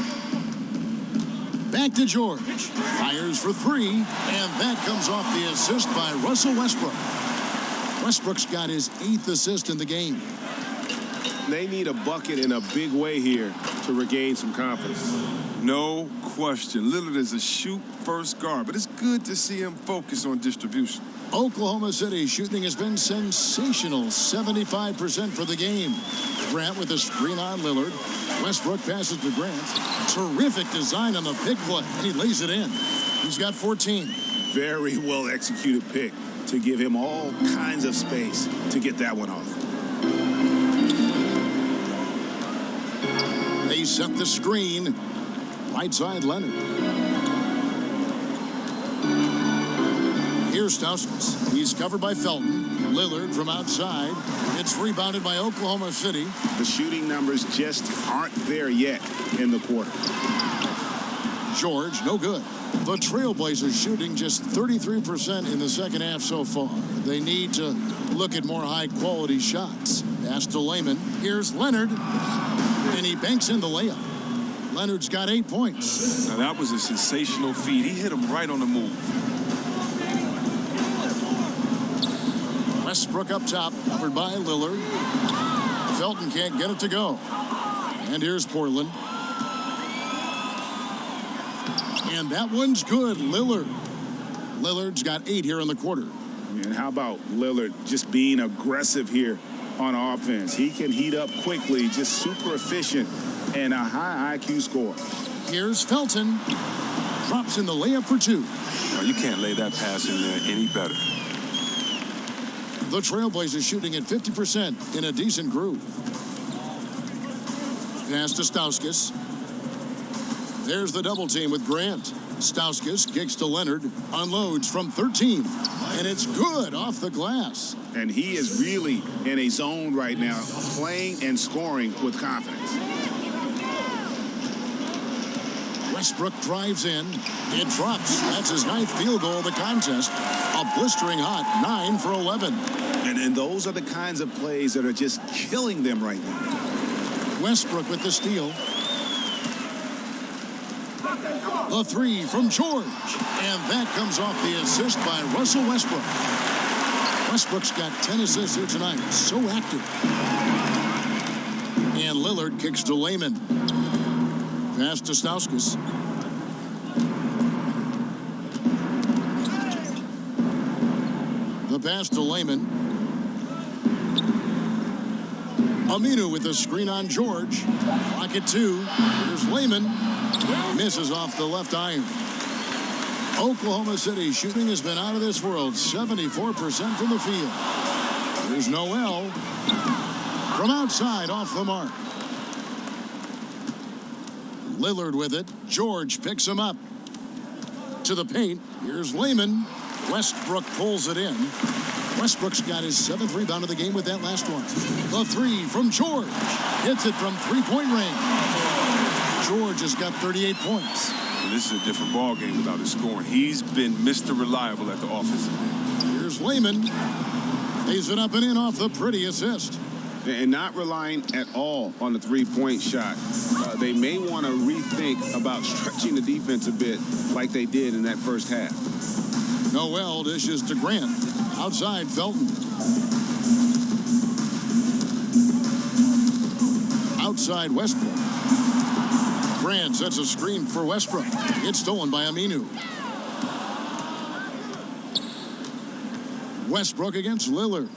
Back to George. Fires for 3. And that comes off the assist by Russell Westbrook. Westbrook's got his 8th assist in the game. They need a bucket in a big way here to regain some confidence. No question. Lillard is a shoot-first guard, but it's good to see him focus on distribution. Oklahoma City shooting has been sensational. 75% for the game. Grant with a screen on Lillard. Westbrook passes to Grant. Terrific design on the pick play, and he lays it in. He's got 14. Very well executed pick to give him all kinds of space to get that one off. They set the screen. Right side, Leonard. Here's Stauskas. He's covered by Felton. Lillard from outside. It's rebounded by Oklahoma City. The shooting numbers just aren't there yet in the quarter. George, no good. The Trailblazers shooting just 33% in the second half so far. They need to look at more high-quality shots. Pass to Layman. Here's Leonard. And he banks in the layup. Leonard's got 8 points. Now, that was a sensational feed. He hit him right on the move. Westbrook up top, covered by Lillard. Felton can't get it to go. And here's Portland. And that one's good, Lillard. Lillard's got 8 here in the quarter. And how about Lillard just being aggressive here on offense? He can heat up quickly, just super efficient, and a high IQ score. Here's Felton. Drops in the layup for 2. Well, you can't lay that pass in there any better. The Trailblazers shooting at 50% in a decent groove. Pass to Stauskas. There's the double team with Grant. Stauskas kicks to Leonard, unloads from 13, and it's good off the glass. And he is really in a zone right now, playing and scoring with confidence. Westbrook drives in. It drops. That's his 9th field goal of the contest. A blistering hot 9 for 11. And those are the kinds of plays that are just killing them right now. Westbrook with the steal. The 3 from George. And that comes off the assist by Russell Westbrook. Westbrook's got 10 assists here tonight. So active. And Lillard kicks to Layman. Pass to Stauskas. The pass to Layman. Aminu with the screen on George. Clock at 2. Here's Layman. Misses off the left iron. Oklahoma City shooting has been out of this world. 74% from the field. Here's Noel. From outside, off the mark. Lillard with it. George picks him up. To the paint. Here's Layman. Westbrook pulls it in. Westbrook's got his 7th rebound of the game with that last one. The 3 from George. Hits it from 3-point range. George has got 38 points. Well, this is a different ball game without his scoring. He's been Mr. Reliable at the offensive end. Here's Layman. Lays it up and in off the pretty assist. And not relying at all on the three-point shot. They may want to rethink about stretching the defense a bit like they did in that first half. Noel dishes to Grant. Outside, Felton. Outside, Westbrook. Grant sets a screen for Westbrook. It's stolen by Aminu. Westbrook against Lillard.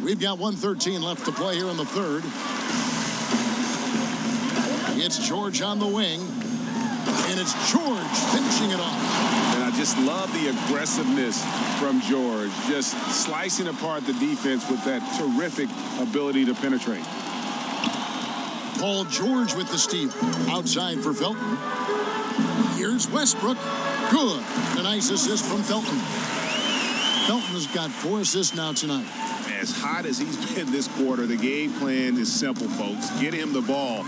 We've got 1:13 left to play here in the third. It's George on the wing. And it's George finishing it off. And I just love the aggressiveness from George. Just slicing apart the defense with that terrific ability to penetrate. Paul George with the steal. Outside for Felton. Here's Westbrook. Good. A nice assist from Felton. Felton has got 4 assists now tonight. As hot as he's been this quarter, the game plan is simple, folks. Get him the ball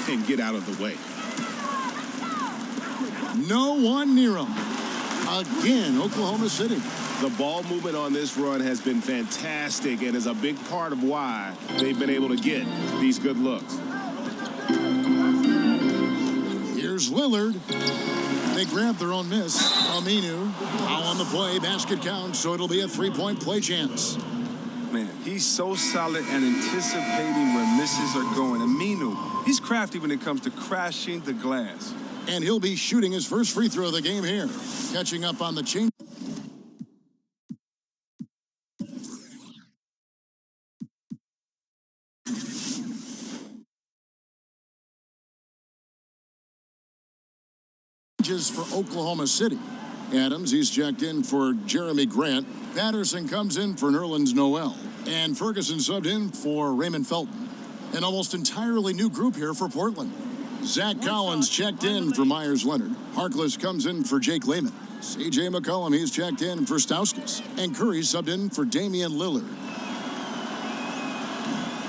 and get out of the way. No one near him. Again, Oklahoma City. The ball movement on this run has been fantastic and is a big part of why they've been able to get these good looks. Here's Lillard. They grab their own miss. Aminu. Foul on the play. Basket counts, so it'll be a 3-point play chance. Man, he's so solid and anticipating where misses are going. Aminu, he's crafty when it comes to crashing the glass. And he'll be shooting his first free throw of the game here. Catching up on the change. For Oklahoma City. Adams, he's checked in for Jeremy Grant. Patterson comes in for Nerlens Noel. And Ferguson subbed in for Raymond Felton. An almost entirely new group here for Portland. Zach Collins checked in for Myers Leonard. Harkless comes in for Jake Layman. C.J. McCollum, he's checked in for Stauskas. And Curry subbed in for Damian Lillard.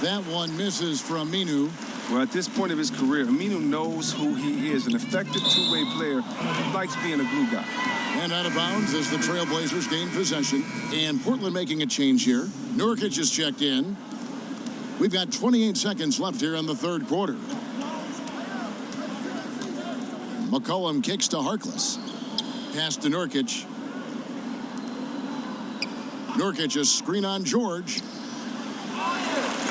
That one misses for Aminu. Well, at this point of his career, Aminu knows who he is, an effective two-way player who likes being a glue guy. And out of bounds as the Trailblazers gain possession. And Portland making a change here. Nurkic is checked in. We've got 28 seconds left here in the third quarter. McCollum kicks to Harkless. Pass to Nurkic. Nurkic a screen on George.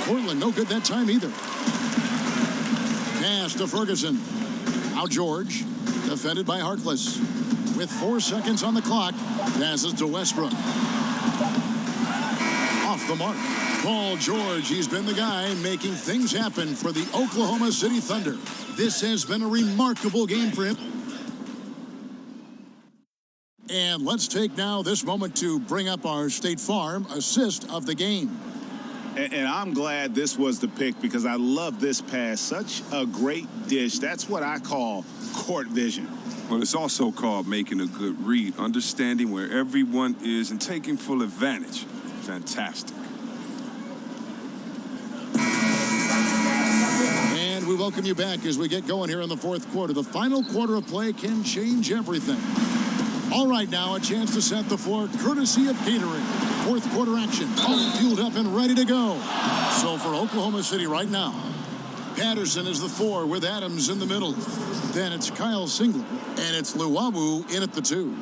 Portland no good that time either. Pass to Ferguson. Now George, defended by Harkless. With 4 seconds on the clock, passes to Westbrook. Off the mark. Paul George, he's been the guy making things happen for the Oklahoma City Thunder. This has been a remarkable game for him. And let's take now this moment to bring up our State Farm assist of the game. And I'm glad this was the pick because I love this pass. Such a great dish. That's what I call court vision. Well, it's also called making a good read, understanding where everyone is and taking full advantage. Fantastic. And we welcome you back as we get going here in the fourth quarter. The final quarter of play can change everything. All right, now a chance to set the floor courtesy of catering. Fourth quarter action, all fueled up and ready to go. So for Oklahoma City right now, Patterson is the 4 with Adams in the middle. Then it's Kyle Singler, and it's Luwawu in at the 2.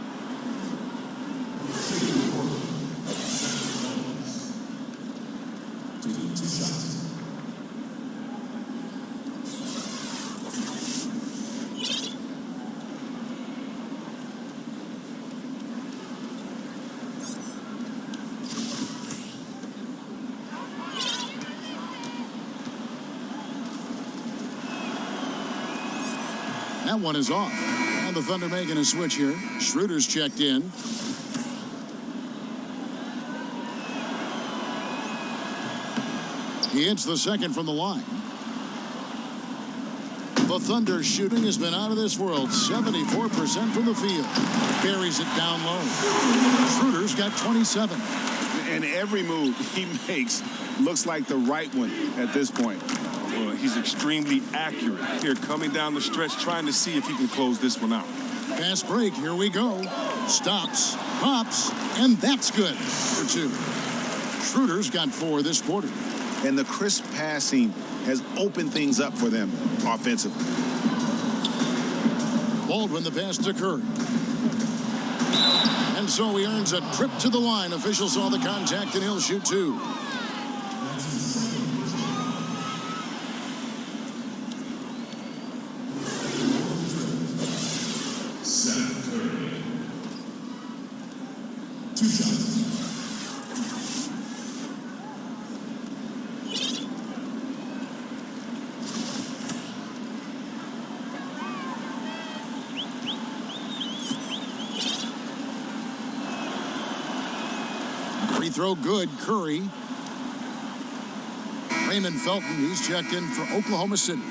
That one is off. And the Thunder making a switch here. Schroeder's checked in. He hits the second from the line. The Thunder shooting has been out of this world. 74% from the field. Buries it down low. Schroeder's got 27. And every move he makes looks like the right one at this point. Well, he's extremely accurate here, coming down the stretch, trying to see if he can close this one out. Fast break, here we go. Stops, pops, and that's good for 2. Schroeder's got 4 this quarter. And the crisp passing has opened things up for them offensively. Baldwin, the pass to Curry. And so he earns a trip to the line. Officials saw the contact, and he'll shoot 2. Free throw good, Curry. Raymond Felton, he's checked in for Oklahoma City.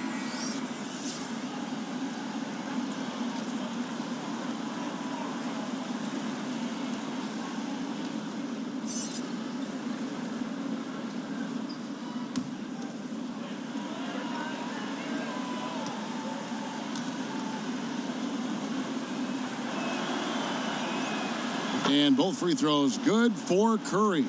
And both free throws good for Curry.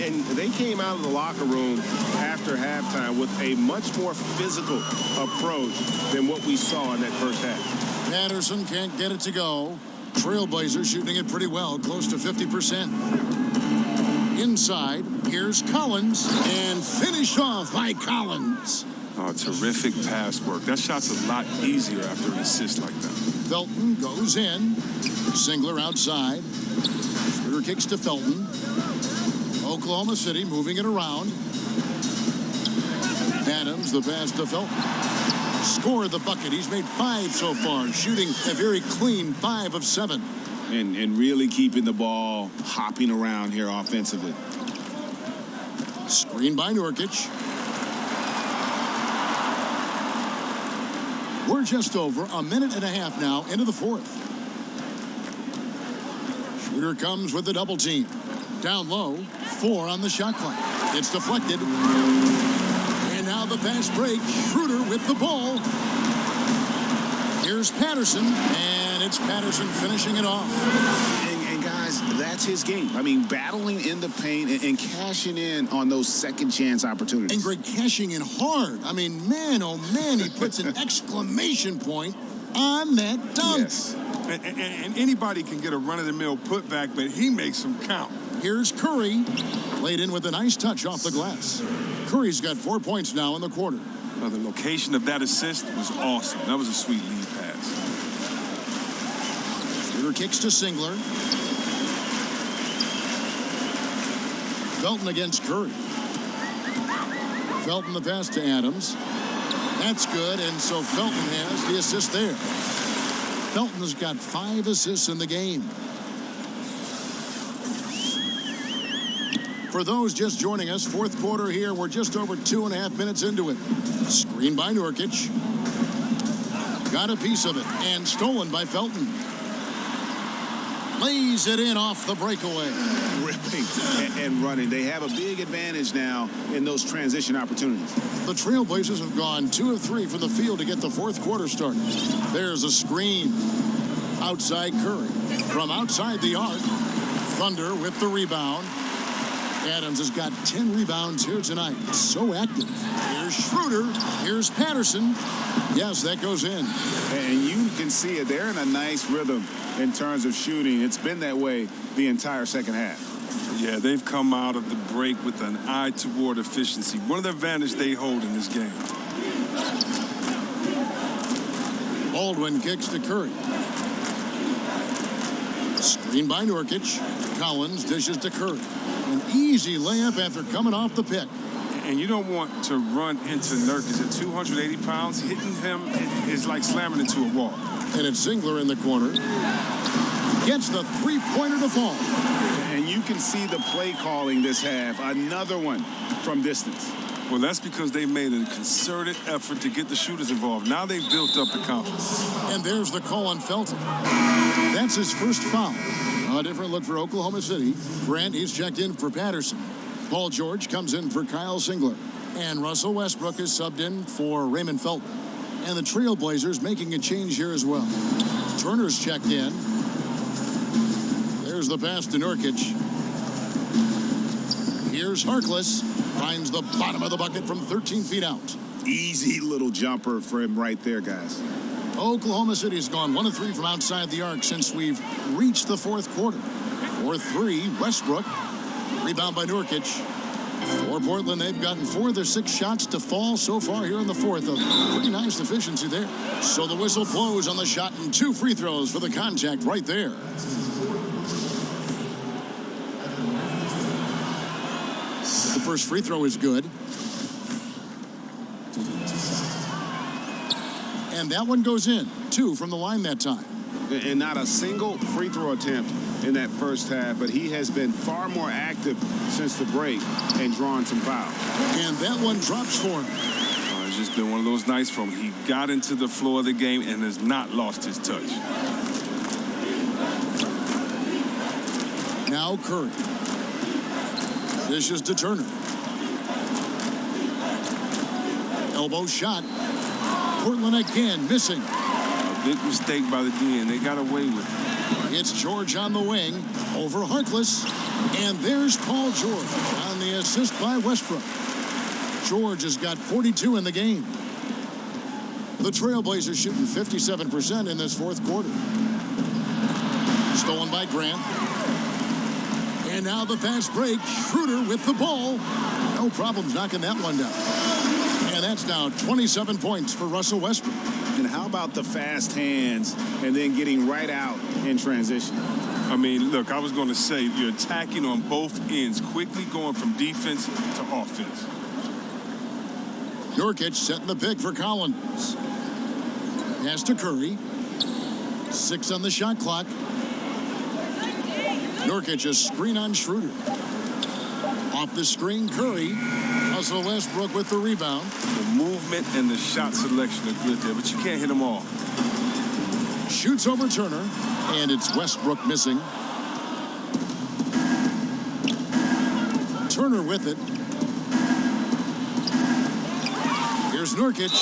And they came out of the locker room after halftime with a much more physical approach than what we saw in that first half. Patterson can't get it to go. Trailblazers shooting it pretty well, close to 50%. Inside, here's Collins, and finished off by Collins. Oh, terrific pass work. That shot's a lot easier after an assist like that. Felton goes in. Singler outside. Schroeder kicks to Felton. Oklahoma City moving it around. Adams, the pass to Felton. Scored the bucket. He's made 5 so far, shooting a very clean 5 of 7. And really keeping the ball hopping around here offensively. Screen by Nurkic. We're just over a minute and a half now into the 4th. Schroeder comes with the double team. Down low, 4 on the shot clock. It's deflected. And now the fast break. Schroeder with the ball. Here's Patterson, and it's Patterson finishing it off. And guys, that's his game. I mean, battling in the paint and cashing in on those second chance opportunities. And Greg cashing in hard. I mean, man, oh man, he puts an exclamation point on that dunk. Yes. And anybody can get a run-of-the-mill putback, but he makes them count. Here's Curry, laid in with a nice touch off the glass. Curry's got 4 points now in the quarter. Now, the location of that assist was awesome. That was a sweet lead pass. Schroeder kicks to Singler. Felton against Curry. Felton the pass to Adams. That's good, and so Felton has the assist there. Felton has got 5 assists in the game. For those just joining us, 4th quarter here. We're just over 2.5 minutes into it. Screen by Nurkic. Got a piece of it, and stolen by Felton. Lays it in off the breakaway. Ripping and running. They have a big advantage now in those transition opportunities. The Trailblazers have gone 2 of 3 from the field to get the 4th quarter started. There's a screen. Outside Curry. From outside the arc. Thunder with the rebound. Adams has got 10 rebounds here tonight. So active. Here's Schroeder. Here's Patterson. Yes, that goes in. And you can see it. They're in a nice rhythm in terms of shooting. It's been that way the entire second half. Yeah, they've come out of the break with an eye toward efficiency. One of the advantages they hold in this game. Baldwin kicks to Curry. Screen by Nurkic. Collins dishes to Curry. An easy layup after coming off the pick. And you don't want to run into Nurkic at 280 pounds. Hitting him is like slamming into a wall. And it's Singler in the corner. Gets the three-pointer to fall. And you can see the play calling this half. Another one from distance. Well, that's because they made a concerted effort to get the shooters involved. Now they've built up the confidence. And there's the call on Felton. That's his first foul. A different look for Oklahoma City. Grant, he's checked in for Patterson. Paul George comes in for Kyle Singler. And Russell Westbrook is subbed in for Raymond Felton. And the Trailblazers making a change here as well. Turner's checked in. There's the pass to Nurkic. Here's Harkless. Finds the bottom of the bucket from 13 feet out. Easy little jumper for him right there, guys. Oklahoma City's gone 1 of 3 from outside the arc since we've reached the fourth quarter. 4-3, Westbrook. Rebound by Nurkic. For Portland, they've gotten 4 of their 6 shots to fall so far here in the fourth. A pretty nice efficiency there. So the whistle blows on the shot and 2 free throws for the contact right there. The first free throw is good. And that one goes in. 2 from the line that time. And not a single free throw attempt in that first half, but he has been far more active since the break and drawn some fouls. And that one drops for him. It's just been one of those nights from him. He got into the floor of the game and has not lost his touch. Now Curry. Dishes to Turner. Elbow shot. Portland again missing. A big mistake by the D, and they got away with it. It's George on the wing over Harkless. And there's Paul George on the assist by Westbrook. George has got 42 in the game. The Trailblazers shooting 57% in this fourth quarter. Stolen by Grant. And now the fast break. Schroeder with the ball. No problems knocking that one down. And that's now 27 points for Russell Westbrook. And how about the fast hands and then getting right out in transition? I mean, look, I was going to say, you're attacking on both ends, quickly going from defense to offense. Nurkic setting the pick for Collins. Pass to Curry. 6 on the shot clock. Nurkic a screen on Schroeder. Off the screen, Curry. Russell Westbrook with the rebound. The movement and the shot selection are good there, but you can't hit them all. Shoots over Turner, and it's Westbrook missing. Turner with it. Here's Nurkic.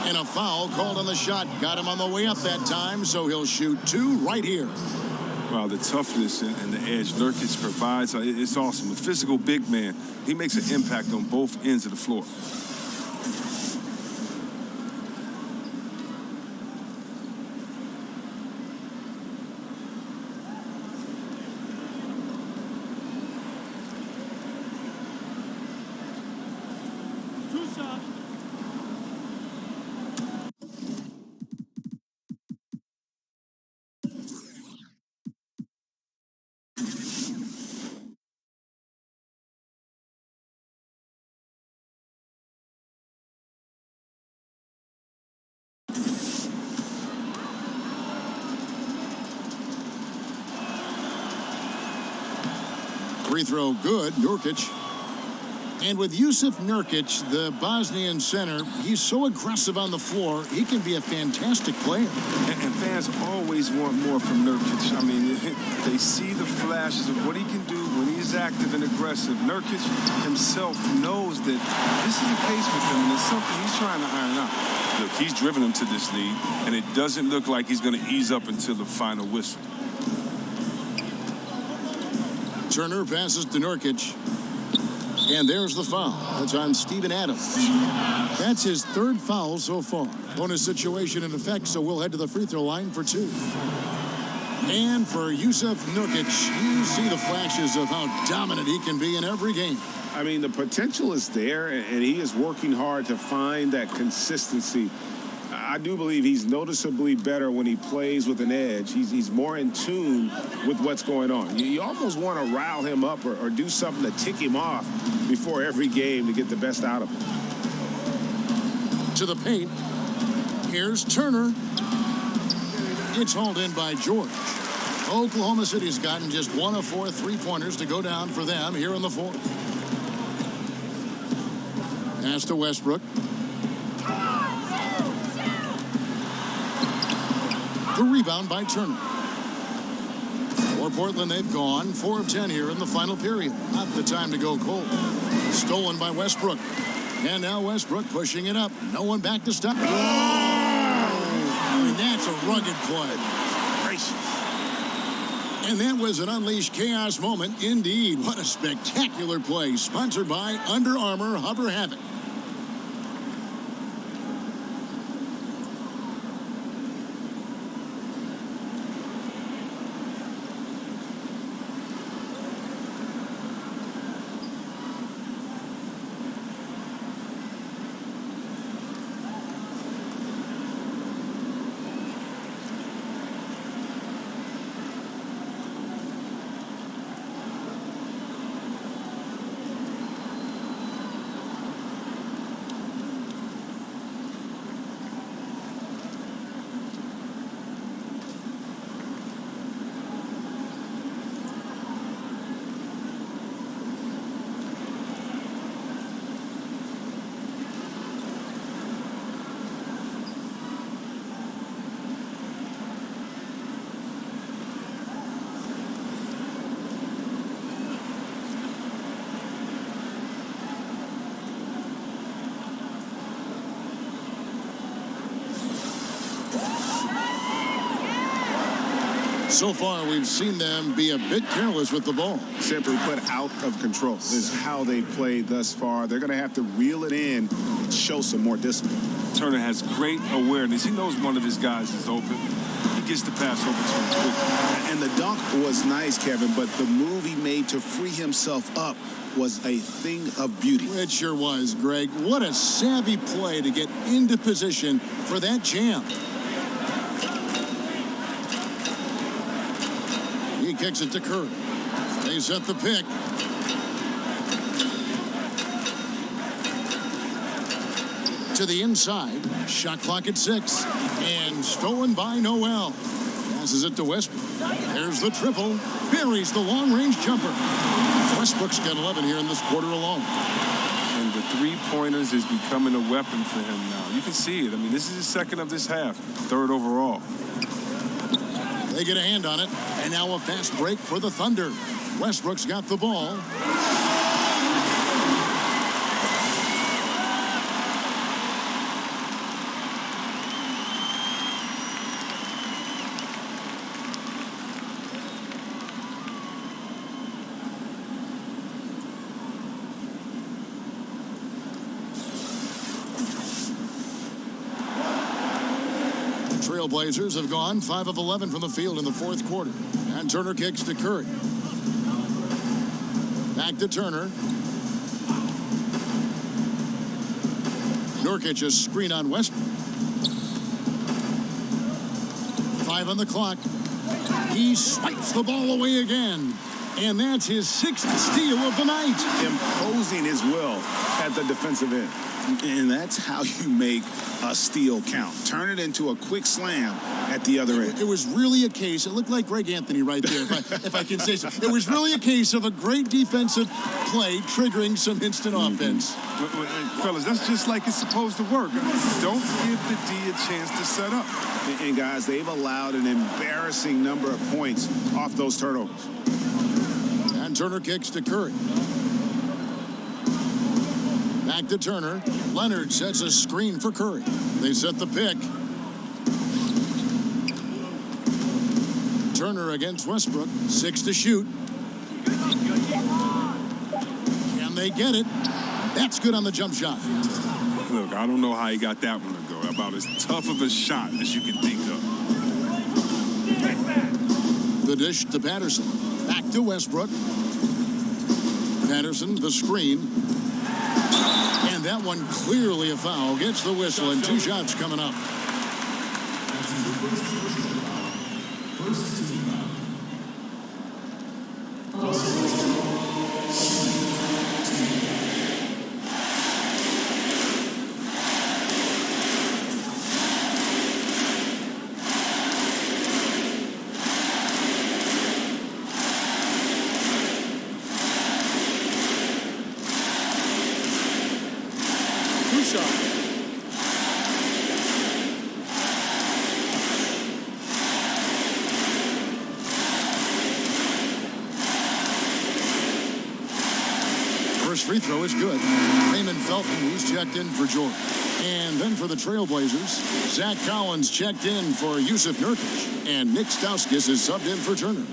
And a foul called on the shot. Got him on the way up that time, so he'll shoot 2 right here. Wow, the toughness and the edge Nurkic provides, it's awesome. A physical big man, he makes an impact on both ends of the floor. Free throw good, Nurkic. And with Jusuf Nurkic, the Bosnian center, he's so aggressive on the floor, he can be a fantastic player. And fans always want more from Nurkic. I mean, they see the flashes of what he can do when he's active and aggressive. Nurkic himself knows that this is the case with him, and it's something he's trying to iron out. Look, he's driven him to this lead, and it doesn't look like he's going to ease up until the final whistle. Turner passes to Nurkic. And there's the foul. That's on Steven Adams. That's his 3rd foul so far. Bonus situation in effect, so we'll head to the free throw line for 2. And for Jusuf Nurkic, you see the flashes of how dominant he can be in every game. I mean, the potential is there, and he is working hard to find that consistency. I do believe he's noticeably better when he plays with an edge. He's more in tune with what's going on. You almost want to rile him up or do something to tick him off before every game to get the best out of him. To the paint. Here's Turner. It's hauled in by George. Oklahoma City's gotten just 1 of 4 3-pointers to go down for them here in the fourth. Pass to Westbrook. The rebound by Turner. For Portland, they've gone 4 of 10 here in the final period. Not the time to go cold. Stolen by Westbrook. And now Westbrook pushing it up. No one back to stop. Oh! I mean, that's a rugged play. And that was an unleashed chaos moment indeed. What a spectacular play. Sponsored by Under Armour Hover Havoc. So far, we've seen them be a bit careless with the ball. Simply put, out of control is how they played thus far. They're going to have to reel it in and show some more discipline. Turner has great awareness. He knows one of his guys is open. He gets the pass over to him quickly. And the dunk was nice, Kevin, but the move he made to free himself up was a thing of beauty. It sure was, Greg. What a savvy play to get into position for that jam. He kicks it to Curry. They set the pick. To the inside. Shot clock at 6. And stolen by Noel. Passes it to Westbrook. There's the triple. Buries the long-range jumper. Westbrook's got 11 here in this quarter alone. And the three-pointers is becoming a weapon for him now. You can see it. I mean, this is his second of this half. Third overall. They get a hand on it, and now a fast break for the Thunder. Westbrook's got the ball. Trailblazers have gone 5 of 11 from the field in the fourth quarter. And Turner kicks to Curry. Back to Turner. Nurkic a screen on Westbrook. 5 on the clock. He swipes the ball away again. And that's his 6th steal of the night. Imposing his will at the defensive end. And that's how you make a steal count. Turn it into a quick slam at the other end. It was really a case, it looked like Greg Anthony right there, if I can say so. It was really a case of a great defensive play triggering some instant offense. Fellas, that's just like it's supposed to work. Don't give the D a chance to set up. And guys, they've allowed an embarrassing number of points off those turnovers. And Turner kicks to Curry. Back to Turner. Leonard sets a screen for Curry. They set the pick. Turner against Westbrook. 6 to shoot. Can they get it? That's good on the jump shot. Look, I don't know how he got that one to go. About as tough of a shot as you can think of. The dish to Patterson. Back to Westbrook. Patterson, the screen. And that one clearly a foul. Gets the whistle and 2 shots coming up. First free throw is good. Raymond Felton, who's checked in for George. And then for the Trailblazers, Zach Collins checked in for Yusuf Nurkic, and Nick Stauskas is subbed in for Turner.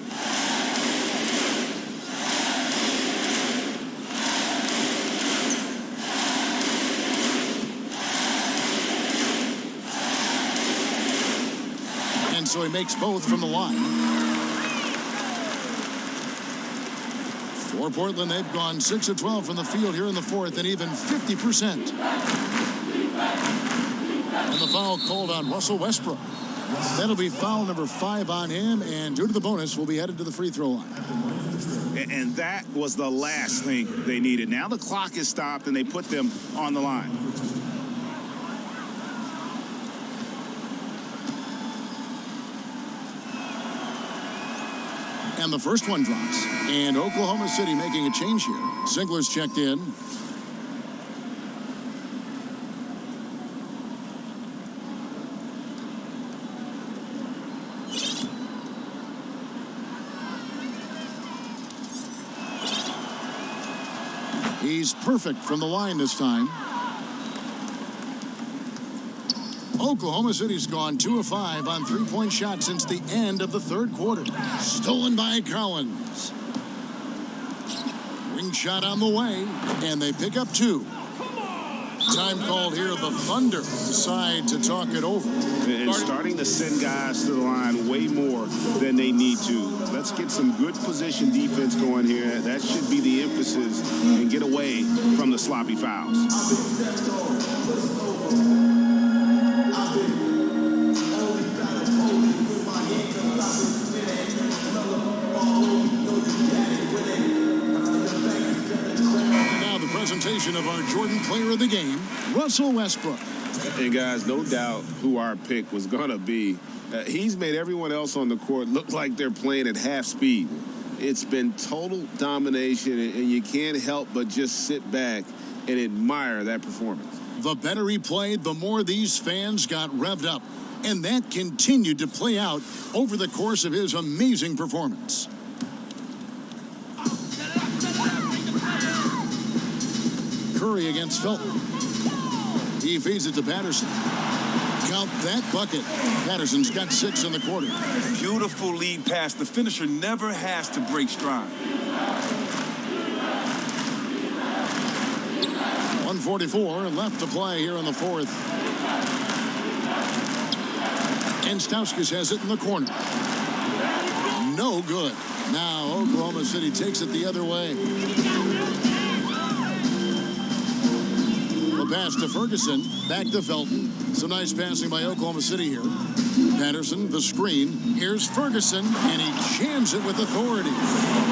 And so he makes both from the line. For Portland, they've gone 6 of 12 from the field here in the fourth, and even 50%. And the foul called on Russell Westbrook. That'll be foul number 5 on him, and due to the bonus, will be headed to the free throw line. And that was the last thing they needed. Now the clock is stopped, and they put them on the line. And the first one drops. And Oklahoma City making a change here. Ziegler's checked in. He's perfect from the line this time. Oklahoma City's gone 2 of 5 on three-point shots since the end of the third quarter. Stolen by Collins. Wing shot on the way, and they pick up 2. Time called here. The Thunder decide to talk it over. And starting to send guys to the line way more than they need to. Let's get some good position defense going here. That should be the emphasis, and get away from the sloppy fouls. Of our Jordan player of the game, Russell Westbrook. And guys, no doubt who our pick was going to be. He's made everyone else on the court look like they're playing at half speed. It's been total domination, and you can't help but just sit back and admire that performance. The better he played, the more these fans got revved up. And that continued to play out over the course of his amazing performance. Curry against Felton. He feeds it to Patterson. Count that bucket. Patterson's got 6 in the quarter. Beautiful lead pass. The finisher never has to break stride. 1:44 left to play here in the fourth. And Stauskas has it in the corner. No good. Now Oklahoma City takes it the other way. Pass to Ferguson, back to Felton. Some nice passing by Oklahoma City here. Patterson, the screen. Here's Ferguson, and he jams it with authority.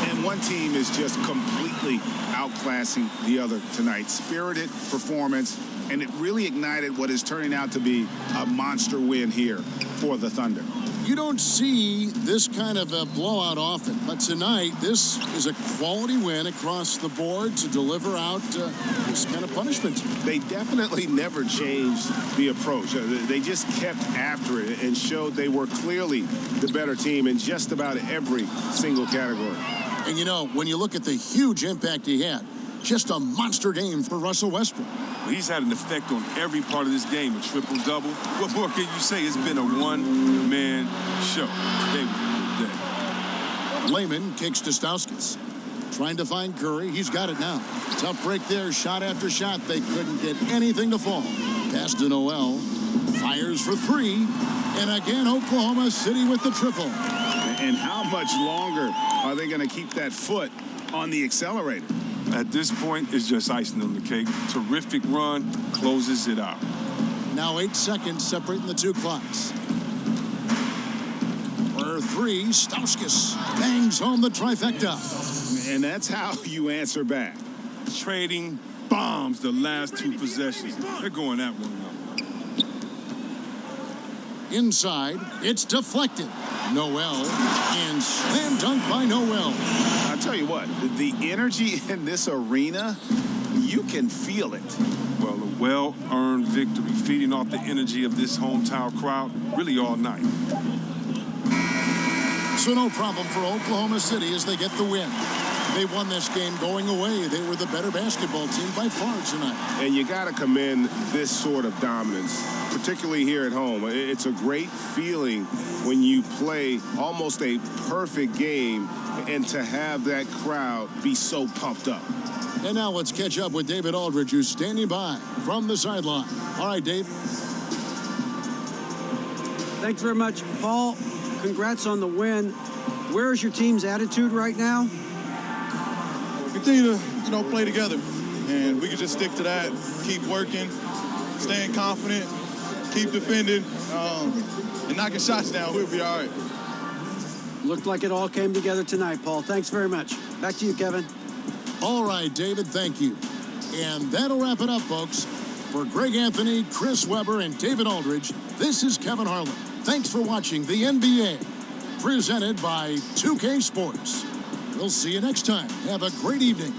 And one team is just completely outclassing the other tonight. Spirited performance, and it really ignited what is turning out to be a monster win here for the Thunder. You don't see this kind of a blowout often, but tonight this is a quality win across the board to deliver out this kind of punishment. They definitely never changed the approach. They just kept after it and showed they were clearly the better team in just about every single category. And you know, when you look at the huge impact he had, just a monster game for Russell Westbrook. He's had an effect on every part of this game, a triple-double. What more can you say? It's been a one-man show. Today was a good day. Layman kicks to Stauskas. Trying to find Curry. He's got it now. Tough break there. Shot after shot. They couldn't get anything to fall. Pass to Noel. Fires for 3. And again, Oklahoma City with the triple. And how much longer are they going to keep that foot on the accelerator? At this point, it's just icing on the cake. Terrific run, closes it out. Now 8 seconds separating the 2 clocks. For 3, Stauskas bangs home the trifecta. And that's how you answer back. Trading bombs the last 2 possessions. They're going at one another. Inside, it's deflected. Noel, and slam dunk by Noel. I'll tell you what, the energy in this arena, you can feel it. Well, a well-earned victory, feeding off the energy of this hometown crowd really all night. So no problem for Oklahoma City as they get the win. They won this game going away. They were the better basketball team by far tonight. And you got to commend this sort of dominance, particularly here at home. It's a great feeling when you play almost a perfect game and to have that crowd be so pumped up. And now let's catch up with David Aldridge, who's standing by from the sideline. All right, Dave. Thanks very much, Paul. Congrats on the win. Where is your team's attitude right now? Continue to, play together. And we can just stick to that, keep working, staying confident, keep defending, and knocking shots down. We'll be all right. Looked like it all came together tonight, Paul. Thanks very much. Back to you, Kevin. All right, David, thank you. And that'll wrap it up, folks. For Greg Anthony, Chris Webber, and David Aldridge, this is Kevin Harlan. Thanks for watching the NBA, presented by 2K Sports. We'll see you next time. Have a great evening.